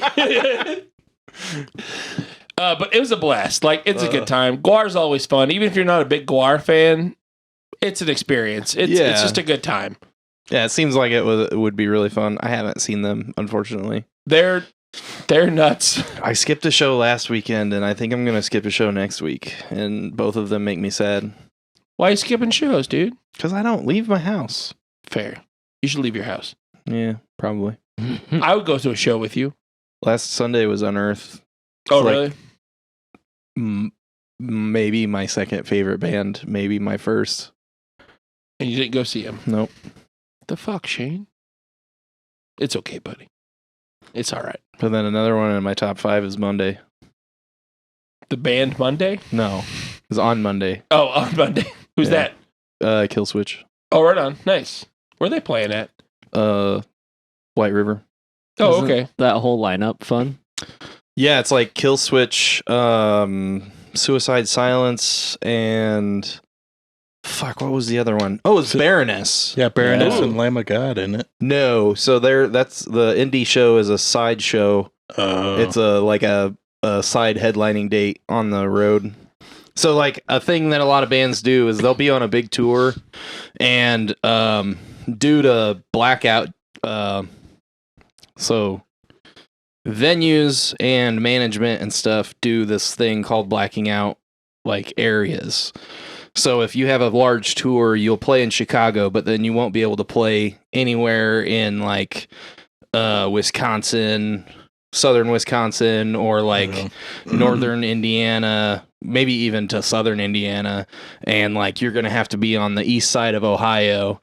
But it was a blast. Like it's a good time. Guar's always fun. Even if you're not a big Guar fan, it's an experience. It's just a good time. Yeah, it seems like it would be really fun. I haven't seen them, unfortunately. They're nuts. I skipped a show last weekend, and I think I'm going to skip a show next week, and both of them make me sad. Why are you skipping shows, dude? Because I don't leave my house. Fair. You should leave your house. Yeah, probably. I would go to a show with you. Last Sunday was Unearth. Oh, really? Maybe my second favorite band. Maybe my first. And you didn't go see him? Nope. The fuck, Shane? It's okay, buddy. It's all right. But then another one in my top 5 is Monday. The band Monday? No, it's on Monday. Oh, on Monday. Who's that? Kill Switch. Oh, right on. Nice. Where are they playing at? White River. Oh, Isn't okay. that whole lineup fun? Yeah, it's like Kill Switch, Suicide Silence, and fuck, what was the other one? Oh, it's Baroness. Yeah, Baroness Ooh. and Lamb of God, isn't it? No, so that's the indie show is a side show. It's a side headlining date on the road. So like a thing that a lot of bands do is they'll be on a big tour, and due to blackout, so venues and management and stuff do this thing called blacking out like areas. So if you have a large tour, you'll play in Chicago, but then you won't be able to play anywhere in like Wisconsin, southern Wisconsin, or like northern Indiana, maybe even to southern Indiana. And like you're going to have to be on the east side of Ohio,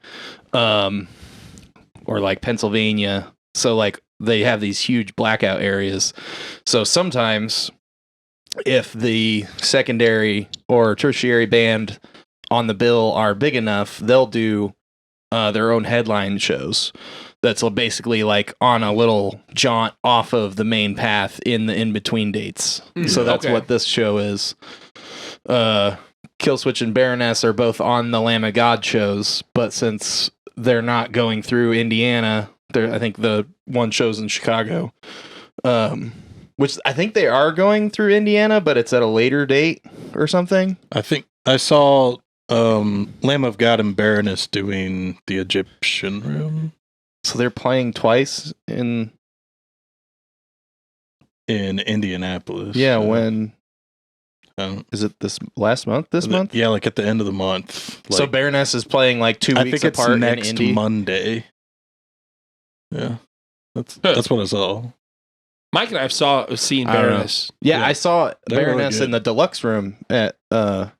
or like Pennsylvania. So like they have these huge blackout areas. So sometimes if the secondary or tertiary band on the bill are big enough, they'll do their own headline shows. That's basically like on a little jaunt off of the main path in the in-between dates. So that's what this show is. Killswitch and Baroness are both on the Lamb of God shows, but since they're not going through Indiana, I think the one show's in Chicago. Which I think they are going through Indiana, but it's at a later date or something. I think I saw Lamb of God and Baroness doing the Egyptian Room. So they're playing twice in Indianapolis. Yeah, when Is it this last month? This month? Yeah, like at the end of the month. So Like, Baroness is playing like 2 I weeks think it's apart next in Indy. Monday. Yeah, that's what I saw. Mike and I have seen I don't know. Baroness. Yeah, Yeah. I saw They're really Baroness good. in the deluxe room at the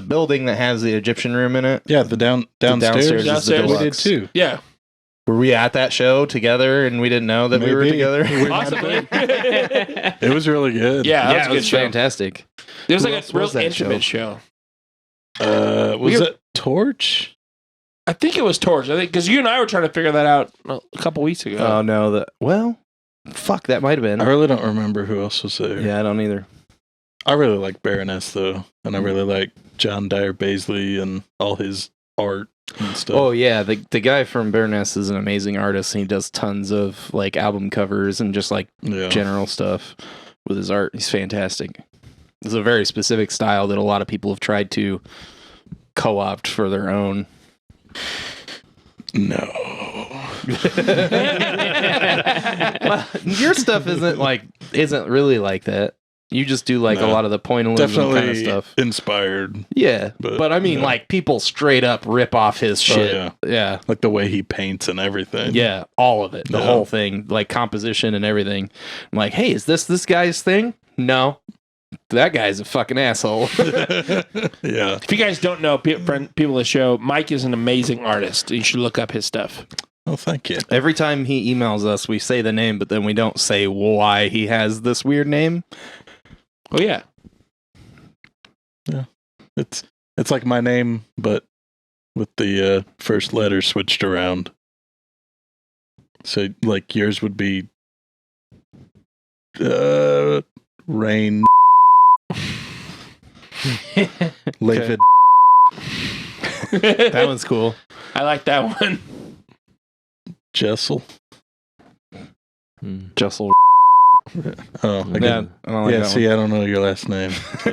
building that has the Egyptian room in it. Yeah, the downstairs. downstairs is the we did deluxe. too. Yeah. Were we at that show together and we didn't know that we were Maybe. together? We might Possibly. have been. It was really good. Yeah, that Yeah, was a it good was show. fantastic. It was Who like else a real was that intimate show. Was it Torch? I think it was Torch. I think because you and I were trying to figure that out a couple weeks ago. Oh no, fuck, that might have been. I really don't remember who else was there. Yeah, I don't either. I really like Baroness though, and I really like John Dyer Baisley and all his art and stuff. Oh yeah, the guy from Baroness is an amazing artist and he does tons of like album covers and just like yeah. general stuff with his art. He's fantastic. It's a very specific style that a lot of people have tried to co-opt for their own. No. Well, your stuff isn't really like that. You just do like a No. lot of the pointillism Definitely kind of stuff. inspired. Yeah, but I mean, yeah. like people straight up rip off his shit. yeah. Yeah, Like the way he paints and everything. yeah, all of it, the Yeah. whole thing, like composition and everything. I'm like, hey, is this guy's thing? No, that guy's a fucking asshole. Yeah. If you guys don't know, people of the show, Mike is an amazing artist. You should look up his stuff. Oh, thank you. Every time he emails us, we say the name, but then we don't say why he has this weird name. Oh yeah, It's like my name, but with the first letter switched around. So like yours would be Rain Lavid. That one's cool. I like that one. Jessel. Jessel. Oh, I Yeah, got- I don't like yeah. that See, I don't know your last name. So.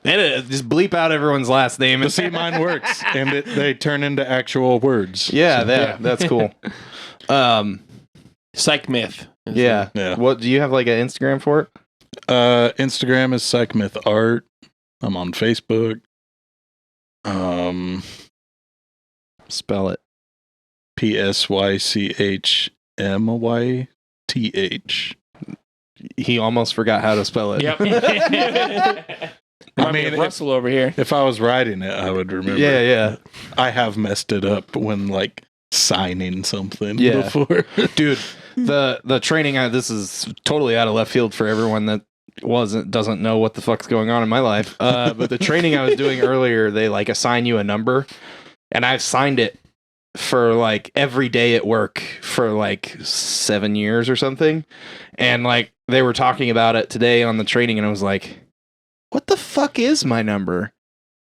Edit it. Just bleep out everyone's last name. But And see, mine works, and they turn into actual words. yeah, So, that's cool. Psych Myth. Yeah. yeah. What do you have like an Instagram for it? Instagram is PsychMythArt. I'm on Facebook. Spell it. PSYCHMYTH. He almost forgot how to spell it. Yep. I mean, Russell over here. if I was writing it, I would remember. Yeah. I have messed it up when like signing something Yeah. before. Dude, the training this is totally out of left field for everyone that doesn't know what the fuck's going on in my life. But the training I was doing earlier, they like assign you a number, and I've signed it for like every day at work for like 7 years or something. And like they were talking about it today on the training, and I was like, what the fuck is my number?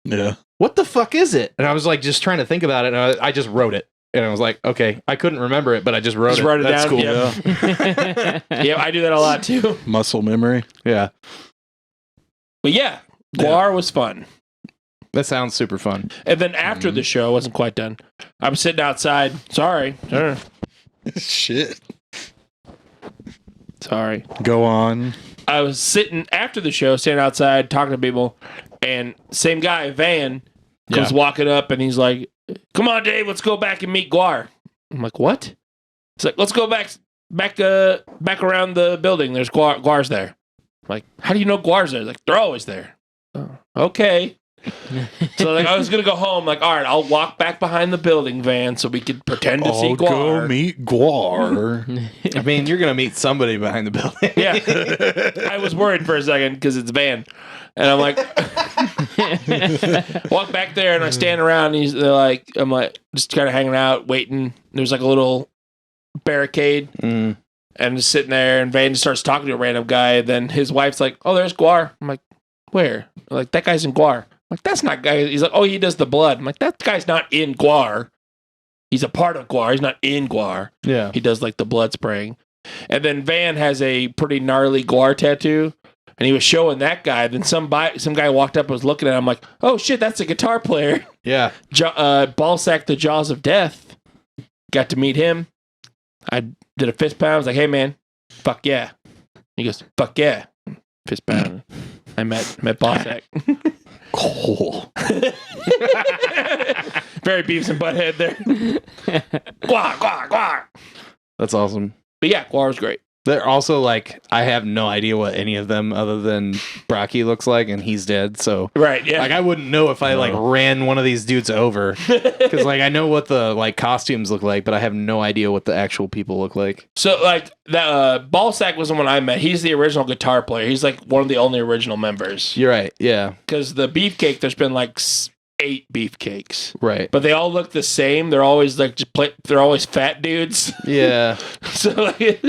Yeah. What the fuck is it? And I was like just trying to think about it, and I just wrote it. And I was like, okay, I couldn't remember it, but I just wrote Just it. wrote it That's down, cool. yeah. Yeah, I do that a lot too. Muscle memory. Yeah. But yeah, Guar was fun. That sounds super fun. And then after the show, I wasn't quite done. I was sitting outside. Sorry. Shit. Sorry. Go on. I was sitting after the show, standing outside, talking to people, and same guy, Van, comes walking up, and he's like, "Come on, Dave, let's go back and meet Guar." I'm like, "What?" He's like, "Let's go back around the building. There's Guar's there." I'm like, "How do you know Guar's there?" Like, "They're always there." Oh, okay. So like, I was gonna go home. Like, all right, I'll walk back behind the building, Van, so we could pretend to see I'll Guar. go meet Guar. I mean, you're going to meet somebody behind the building. Yeah. I was worried for a second because it's Van. And I'm like, walk back there and I stand around and I'm like, just kind of hanging out, waiting. There's like a little barricade and I'm just sitting there and Van just starts talking to a random guy. Then his wife's like, "Oh, there's Guar." I'm like, "Where?" I'm like, "That guy's in Guar." I'm like, "That's not guy." He's like, "Oh, he does the blood." I'm like, "That guy's not in Guar. He's a part of Guar. He's not in Guar." Yeah. He does like the blood spraying. And then Van has a pretty gnarly Guar tattoo. And he was showing that guy. Then some guy walked up and was looking at him. I'm like, "Oh shit, that's a guitar player." Yeah. Ballsack the Jaws of Death. Got to meet him. I did a fist pound. I was like, "Hey man, fuck yeah. He goes, fuck yeah. Fist pound. I met Bossack. Cool. Very Beavis and Butthead there. Guac, guac, guac. That's awesome. But yeah, Guar's great. They're also like, I have no idea what any of them other than Brocky looks like, and he's dead. So, Right, yeah. like, I wouldn't know if I like ran one of these dudes over, because like I know what the like costumes look like, but I have no idea what the actual people look like. So, like, the Ballsack was the one I met. He's the original guitar player. He's, like, one of the only original members. You're right. Yeah. Because the Beefcake, there's been, like, 8 Beefcakes. Right. But they all look the same. They're always, like, they're always fat dudes. Yeah. So, like...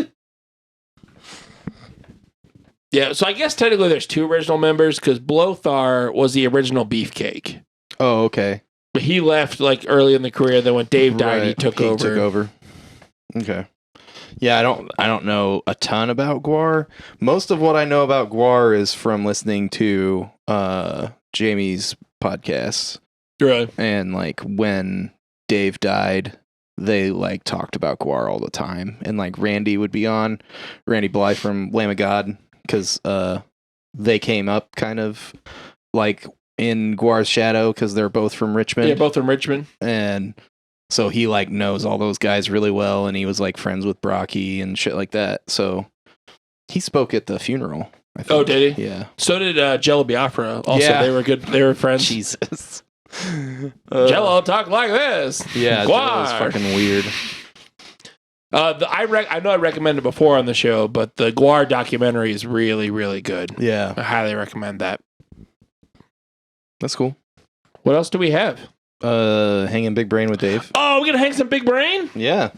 Yeah, so I guess technically there's 2 original members, because Blothar was the original Beefcake. Oh, okay. But he left, like, early in the career. Then when Dave died, Right. he took over. Okay. Yeah, I don't know a ton about Guar. Most of what I know about Guar is from listening to Jamie's podcasts. Right. And like when Dave died, they like talked about Guar all the time. And like Randy would be on, Randy Blythe from Lamb of God, because they came up kind of like in Guar's shadow because they're both from Richmond. Yeah, both from Richmond. And so he like knows all those guys really well, and he was like friends with Brocky and shit like that. So he spoke at the funeral, I think. Oh, did he? Yeah. So did Jello Biafra. Also, Yeah. they were good. They were friends. Jesus. Jello talk like this. Yeah, Guar. Jello's fucking weird. I know I recommended before on the show, but the Guar documentary is really, really good. Yeah, I highly recommend that. that's cool. What else do we have? Hanging Big Brain with Dave. Oh, we're gonna hang some big brain. Yeah.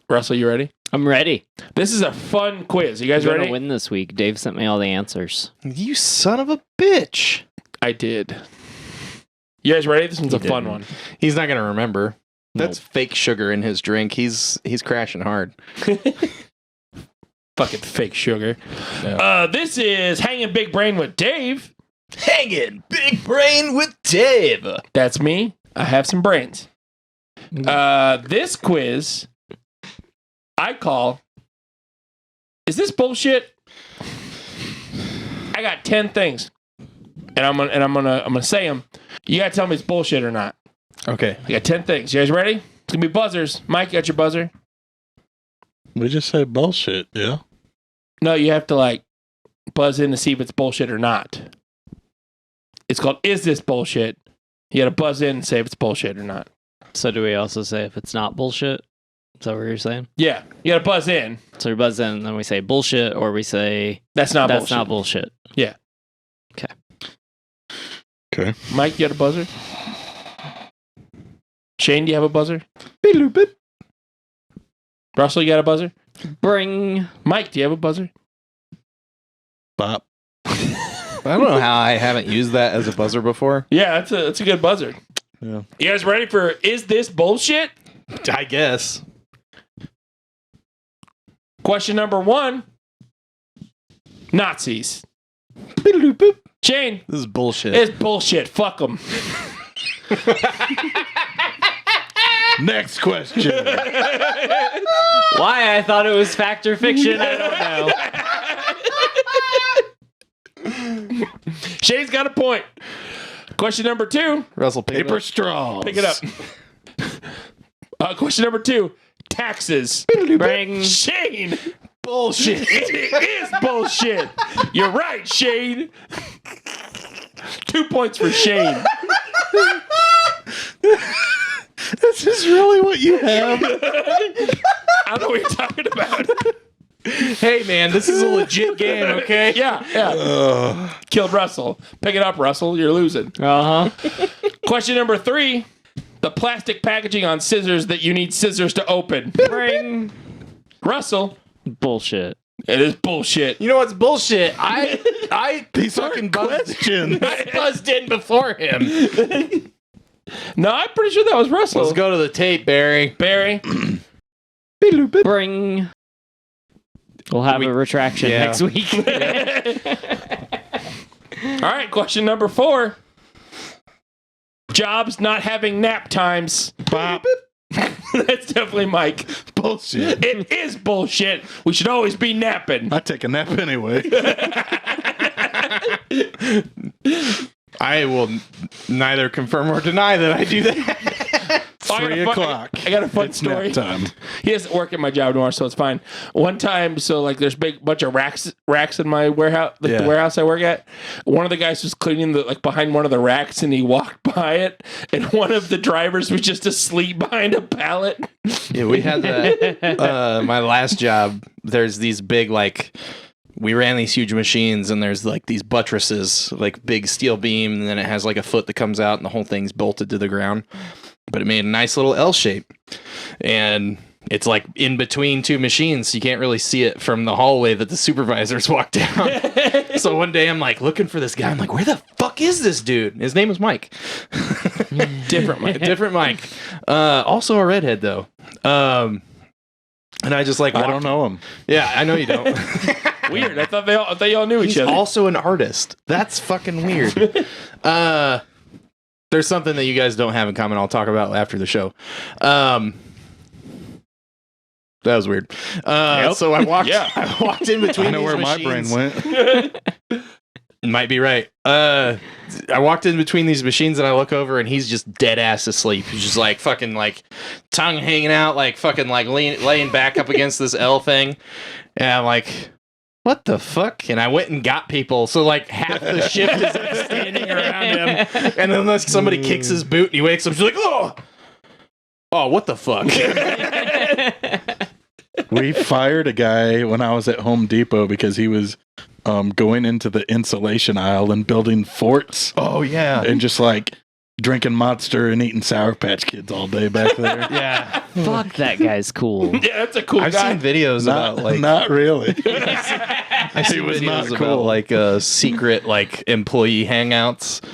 Russell, you ready? I'm ready. This is a fun quiz. You guys I'm ready? gonna win this week. Dave sent me all the answers. You son of a bitch. I did. You guys ready? This one's He a fun didn't. one. He's not gonna remember. That's fake sugar in his drink. He's crashing hard. Fucking fake sugar. Yeah. This is hanging big brain with Dave. Hanging Big Brain with Dave. That's me. I have some brains. This quiz I call, is this bullshit? I got 10 things, and I'm gonna say them. You gotta tell me it's bullshit or not. Okay. I got 10 things. You guys ready? It's gonna be buzzers. Mike, you got your buzzer? We just say bullshit, yeah? No, you have to like buzz in to see if it's bullshit or not. It's called Is This Bullshit? You gotta buzz in and say if it's bullshit or not. So do we also say if it's not bullshit? Is that what you're saying? Yeah, you gotta buzz in. So we buzz in and then we say bullshit, or we say That's not that's bullshit. not bullshit. Yeah. Okay. Mike, you got a buzzer? Shane, do you have a buzzer? Russell, you got a buzzer? Bring. Mike, do you have a buzzer? Bop. I don't know how I haven't used that as a buzzer before. Yeah, that's a good buzzer. Yeah. You guys ready for Is This Bullshit? I guess. Question number 1. Nazis. Shane, This is bullshit. it's bullshit. Fuck them. Next question. Why I thought it was fact or fiction, I don't know. Shane's got a point. Question number 2. Russell, Paper straws. Pick it up. Question number 2. Taxes. Bring. Shane. Bullshit. It is bullshit. You're right, Shane. 2 points for Shane. This is really what you have. I don't know what you're talking about. Hey, man, this is a legit game, okay? Yeah. Killed Russell. Pick it up, Russell. You're losing. Uh huh. Question number 3. The plastic packaging on scissors that you need scissors to open. Bring. Russell. Bullshit. It is bullshit. You know what's bullshit? I fucking buzzed in before him. No, I'm pretty sure that was Russell. Let's go to the tape, Barry. Barry. Bring. We'll have a retraction yeah. next week. All right, question number 4. Jobs not having nap times. Bop. That's definitely Mike. Bullshit. It is bullshit. We should always be napping. I take a nap anyway. I will neither confirm or deny that I do that. 3 o'clock. I got a fun It's story. nap time. He doesn't work at my job anymore, so it's fine. One time, so like there's a big bunch of racks in my warehouse, like the Yeah. warehouse I work at. One of the guys was cleaning the like behind one of the racks, and he walked by it, and one of the drivers was just asleep behind a pallet. Yeah, we had that. My last job, there's these big, like, we ran these huge machines, and there's like these buttresses, like big steel beam, and then it has like a foot that comes out, and the whole thing's bolted to the ground. But it made a nice little L shape. And it's like in between two machines, so you can't really see it from the hallway that the supervisors walk down. So one day I'm like looking for this guy. I'm like, where the fuck is this dude? His name was Mike. Different Mike. Different Mike. Also a redhead though. And I just like I don't know him. Yeah, I know you don't. Weird. I thought they all knew each He's other. also an artist. That's fucking weird. There's something that you guys don't have in common. I'll talk about after the show. That was weird. So I walked. Yeah. I walked in between. I know these where machines. my brain went. Might be right. I walked in between these machines and I look over and he's just dead ass asleep. He's just like fucking like tongue hanging out, like fucking like laying back up against this L thing. And I'm like, what the fuck? And I went and got people. So like half the shift is like standing around him. And then unless somebody kicks his boot and he wakes up, she's like, oh, what the fuck? We fired a guy when I was at Home Depot because he was going into the insulation aisle and building forts Oh yeah. and just like drinking Monster and eating Sour Patch Kids all day back there. Yeah. Fuck, that guy's cool. Yeah, that's a cool I've guy. seen videos Not, about like not really. I see was videos not about cool. like secret like employee hangouts.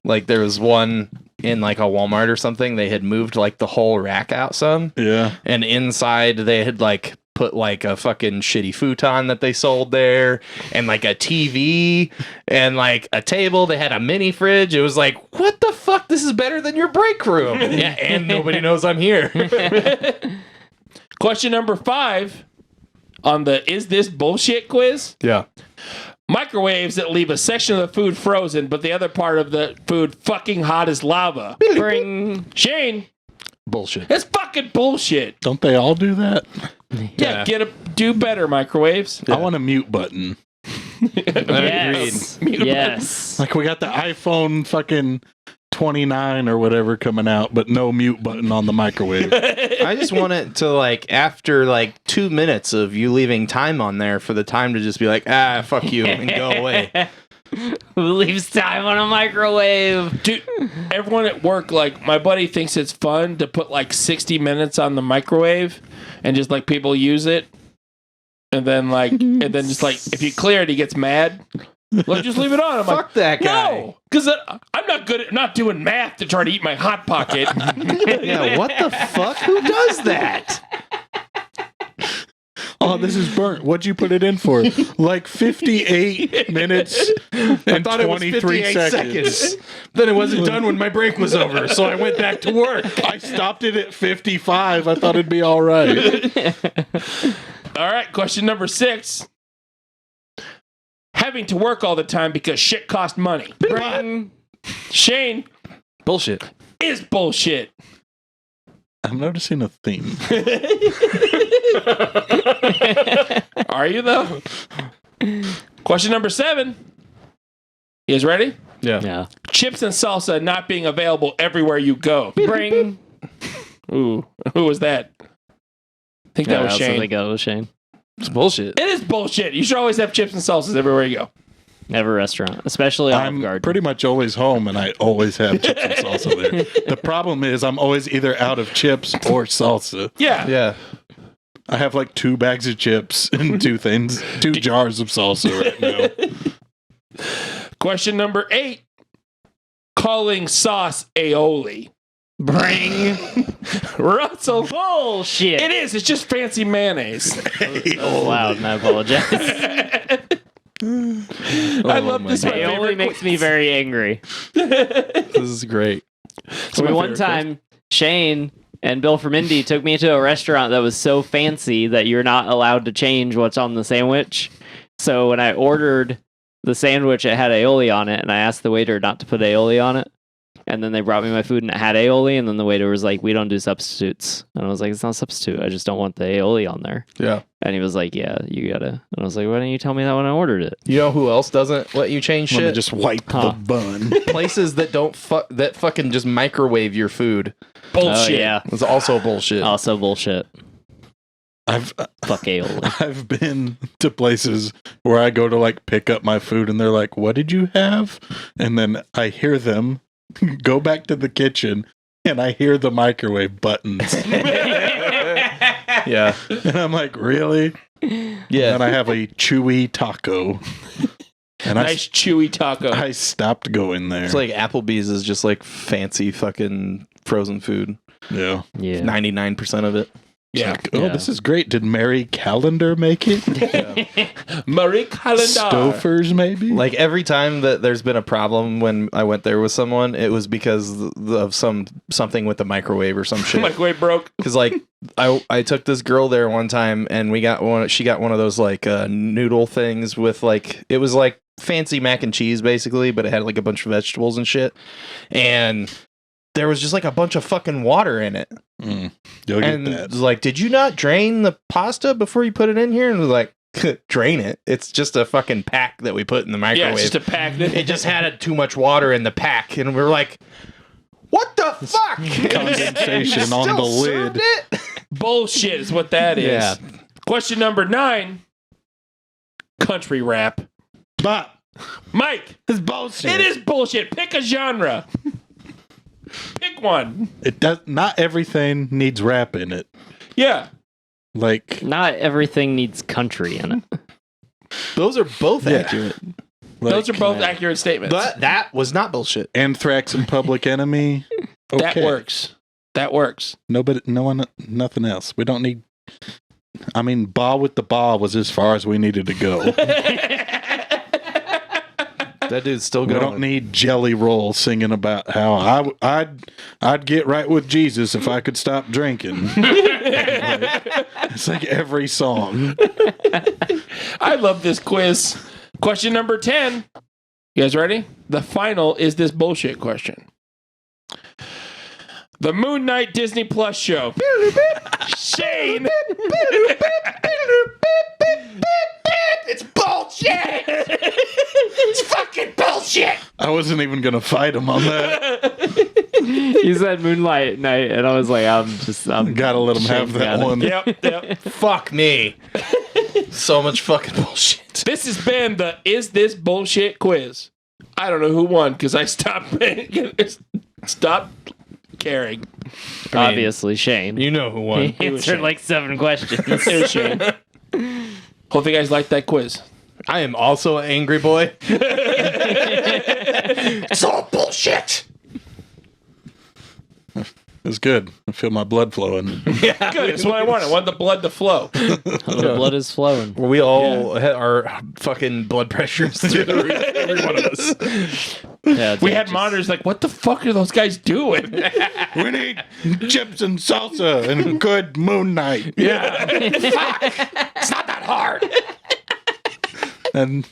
Like there was one in like a Walmart or something. They had moved like the whole rack out some, Yeah. and inside they had like put like a fucking shitty futon that they sold there, and like a TV and like a table. They had a mini fridge. It was like, what the fuck? This is better than your break room. Yeah, and nobody knows I'm here. Question number 5 on the Is This Bullshit quiz? Yeah. Microwaves that leave a section of the food frozen, but the other part of the food fucking hot as lava. Bring. Shane, Bullshit. that's fucking bullshit. Don't they all do that? Yeah, do better, microwaves. I want a mute button. Yes. Yes. Like we got the iPhone fucking 29 or whatever coming out, but no mute button on the microwave. I just want it to like after like 2 minutes of you leaving time on there for the time to just be like, fuck you and go away. Who leaves time on a microwave? Dude, everyone at work, like, my buddy thinks it's fun to put like 60 minutes on the microwave and just like people use it. And then just like, if you clear it, he gets mad. Like, just leave it on. I'm Fuck like, that guy. no, because I'm not good at not doing math to try to eat my Hot Pocket. Yeah, what the fuck? Who does that? Oh, this is burnt. What'd you put it in for? Like 58 minutes and I thought it was 23 58 seconds. Then it wasn't done when my break was over, so I went back to work. I stopped it at 55. I thought it'd be all right. All right, question number 6. Having to work all the time because shit costs money. Bring. Shane, Bullshit. is bullshit. I'm noticing a theme. Are you, though? Question number 7. You guys ready? Yeah. Yeah. Chips and salsa not being available everywhere you go. Bring. Ooh, who was that? I think that was I Shane. think that was Shane. It's bullshit. It is bullshit. You should always have chips and salsas everywhere you go. Every restaurant, especially Olive I'm Garden. pretty much always home, and I always have chips and salsa there. The problem is I'm always either out of chips or salsa. Yeah. Yeah. I have like 2 bags of chips and 2 jars of salsa right now. Question number 8. Calling sauce aioli. Bring. Russell. Bullshit. It is. It's just fancy mayonnaise. That's loud, and I apologize. I love my this. God. My It only favorite makes me very angry. This is great. my One favorite time, Shane And Bill from Indy took me to a restaurant that was so fancy that you're not allowed to change what's on the sandwich. So when I ordered the sandwich, it had aioli on it, and I asked the waiter not to put aioli on it. And then they brought me my food and it had aioli, and then the waiter was like, "We don't do substitutes." And I was like, "It's not a substitute. I just don't want the aioli on there." Yeah. And he was like, "Yeah, you gotta." And I was like, "Why didn't you tell me that when I ordered it?" You know who else doesn't let you change Let me shit? just wipe Huh. the bun. Places that don't that fucking just microwave your food. Bullshit. Oh, yeah. It's also bullshit. Also bullshit. I've Fuck aioli. I've been to places where I go to like pick up my food and they're like, "What did you have?" And then I hear them go back to the kitchen and I hear the microwave buttons. Yeah. And I'm like, "Really?" Yeah. And I have a chewy taco. And Nice chewy taco. I stopped going there. It's like Applebee's is just like fancy fucking frozen food. yeah. Yeah. 99% of it. yeah. Like, oh, Yeah. this is great. Did Mary Calendar make it? Marie Calendar. Stofers, maybe? Like every time that there's been a problem when I went there with someone, it was because of something with the microwave or some shit. Microwave broke. Because like I took this girl there one time and she got one of those like noodle things with like, it was like fancy mac and cheese basically, but it had like a bunch of vegetables and shit. And there was just like a bunch of fucking water in it. You'll get And that. it was like, did you not drain the pasta before you put it in here? And it was like, drain it. It's just a fucking pack that we put in the Yeah, microwave. it's just a pack. It just had too much water in the pack. And we were like, what the fuck? Condensation on the Still lid. served it? Bullshit is what that is. Yeah. Question number 9. Country rap. But Mike, it's bullshit. it is bullshit. Pick a genre. Pick one. It does. Not everything needs rap in it. Yeah. Like, Not everything needs country in it. Those are both Yeah. accurate. Those are both yeah. accurate statements. But that was not bullshit. Anthrax and Public Enemy. That Okay. works. That works. Nobody, no one, nothing else. We don't need. I mean, Ball with the Ball was as far as we needed to go. That dude's still We going. don't need Jelly Roll singing about how I'd get right with Jesus if I could stop drinking. It's like every song. I love this quiz. Question number 10. You guys ready? The final is this bullshit question. The Moon Knight Disney Plus show. Shane. It's bullshit. It's fucking bullshit. I wasn't even gonna fight him on that. You said Moonlight Night, and I was like, I'm Gotta let him have that one. Yep. Fuck me. So much fucking bullshit. This has been the Is This Bullshit quiz. I don't know who won because I stopped caring. obviously Shane. You know who won. He was answered Shane. like 7 questions. It was Shane. Hope you guys liked that quiz. I am also an angry boy. It's all bullshit. It was good. I feel my blood flowing. Yeah. Good. That's what I wanted. I wanted the blood to flow. The blood is flowing. We all had our fucking blood pressures through the roof. Every one of us. Yeah, We had monitors like, what the fuck are those guys doing? We need chips and salsa and good Moon Night. Yeah. Fuck. It's not that hard. And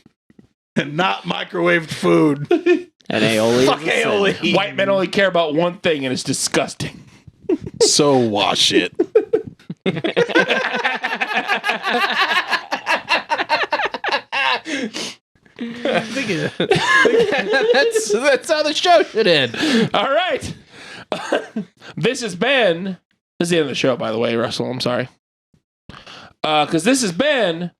not microwaved food. And aioli. Fuck aioli. White men only care about one thing, and it's disgusting. So wash it. That's how the show should end. All right. This is the end of the show, by the way, Russell. I'm sorry. Because this has been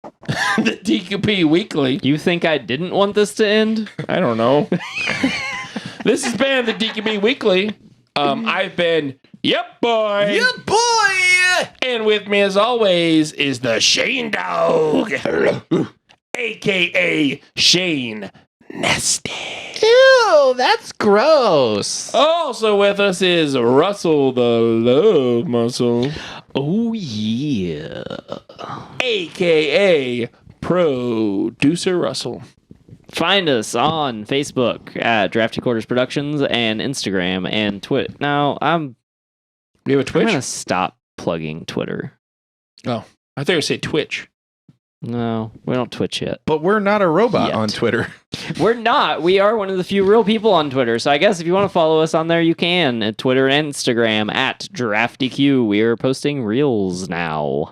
the DQP Weekly. You think I didn't want this to end? I don't know. This has been the DQP Weekly. I've been, yep, boy. Yeah, boy. And with me, as always, is the Shane Dog, a.k.a. Shane Nasty. Ew, that's gross. Also with us is Russell the Love Muscle, Oh, yeah. a.k.a. Producer Russell. Find us on Facebook at Drafty Quarters Productions and Instagram and Twitter. Now, I'm We have a I'm Twitch? gonna stop plugging Twitter. I thought you would say Twitch. No, we don't Twitch yet. But we're not a robot Yet. on Twitter. We're not. We are one of the few real people on Twitter. So I guess if you want to follow us on there, you can at Twitter and Instagram at DraftyQ. We are posting reels now.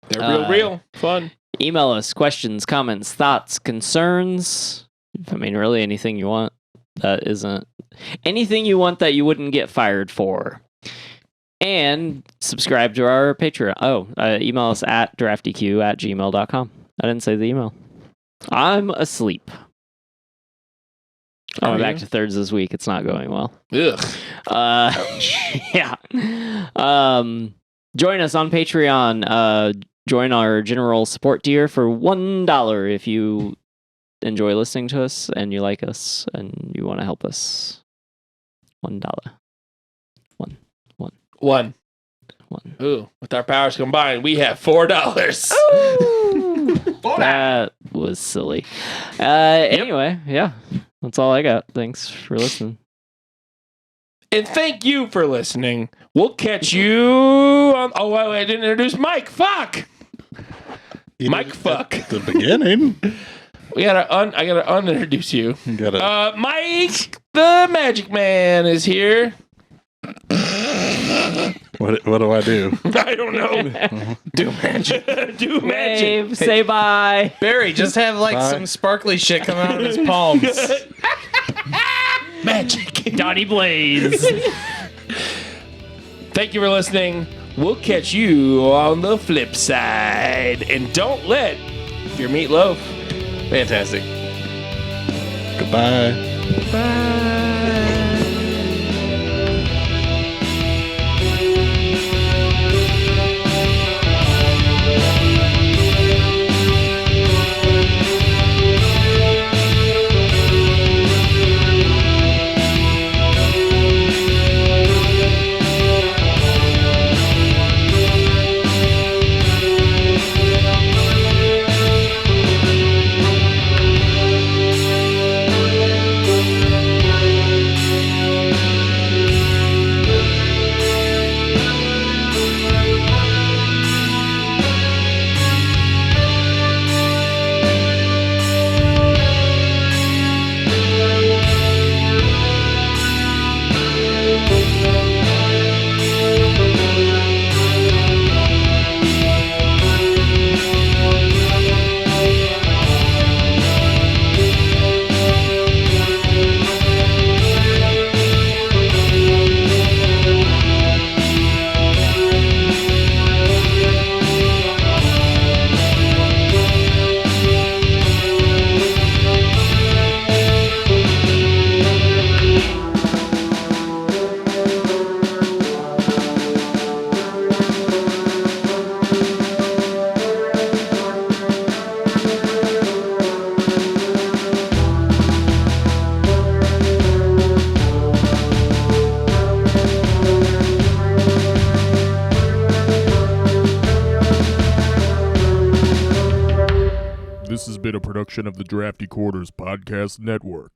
They're real. Fun. Email us questions, comments, thoughts, concerns. I mean, really anything you want that isn't anything you want that you wouldn't get fired for. And subscribe to our Patreon. Email us at draftyq@gmail.com. I didn't say the email. I'm asleep. I went back to thirds this week. It's not going well. Ugh. Yeah. Join us on Patreon. Join our general support tier for $1 if you enjoy listening to us and you like us and you want to help us. $1. One. Ooh, with our powers combined, we have $4. That was silly. Anyway, yeah. That's all I got. Thanks for listening. And thank you for listening. We'll catch you on... Oh, wait, I didn't introduce Mike. Fuck! You Mike, did fuck. at the beginning. I gotta unintroduce you. You gotta. Mike, the Magic Man, is here. What do I do? I don't know. Do magic. Do magic. Wave, say bye. Barry, just have like Bye. some sparkly shit come out of his palms. Magic. Donnie Blaze. Thank you for listening. We'll catch you on the flip side. And don't let your meatloaf. Fantastic. Goodbye. This has been a production of the Drafty Quarters Podcast Network.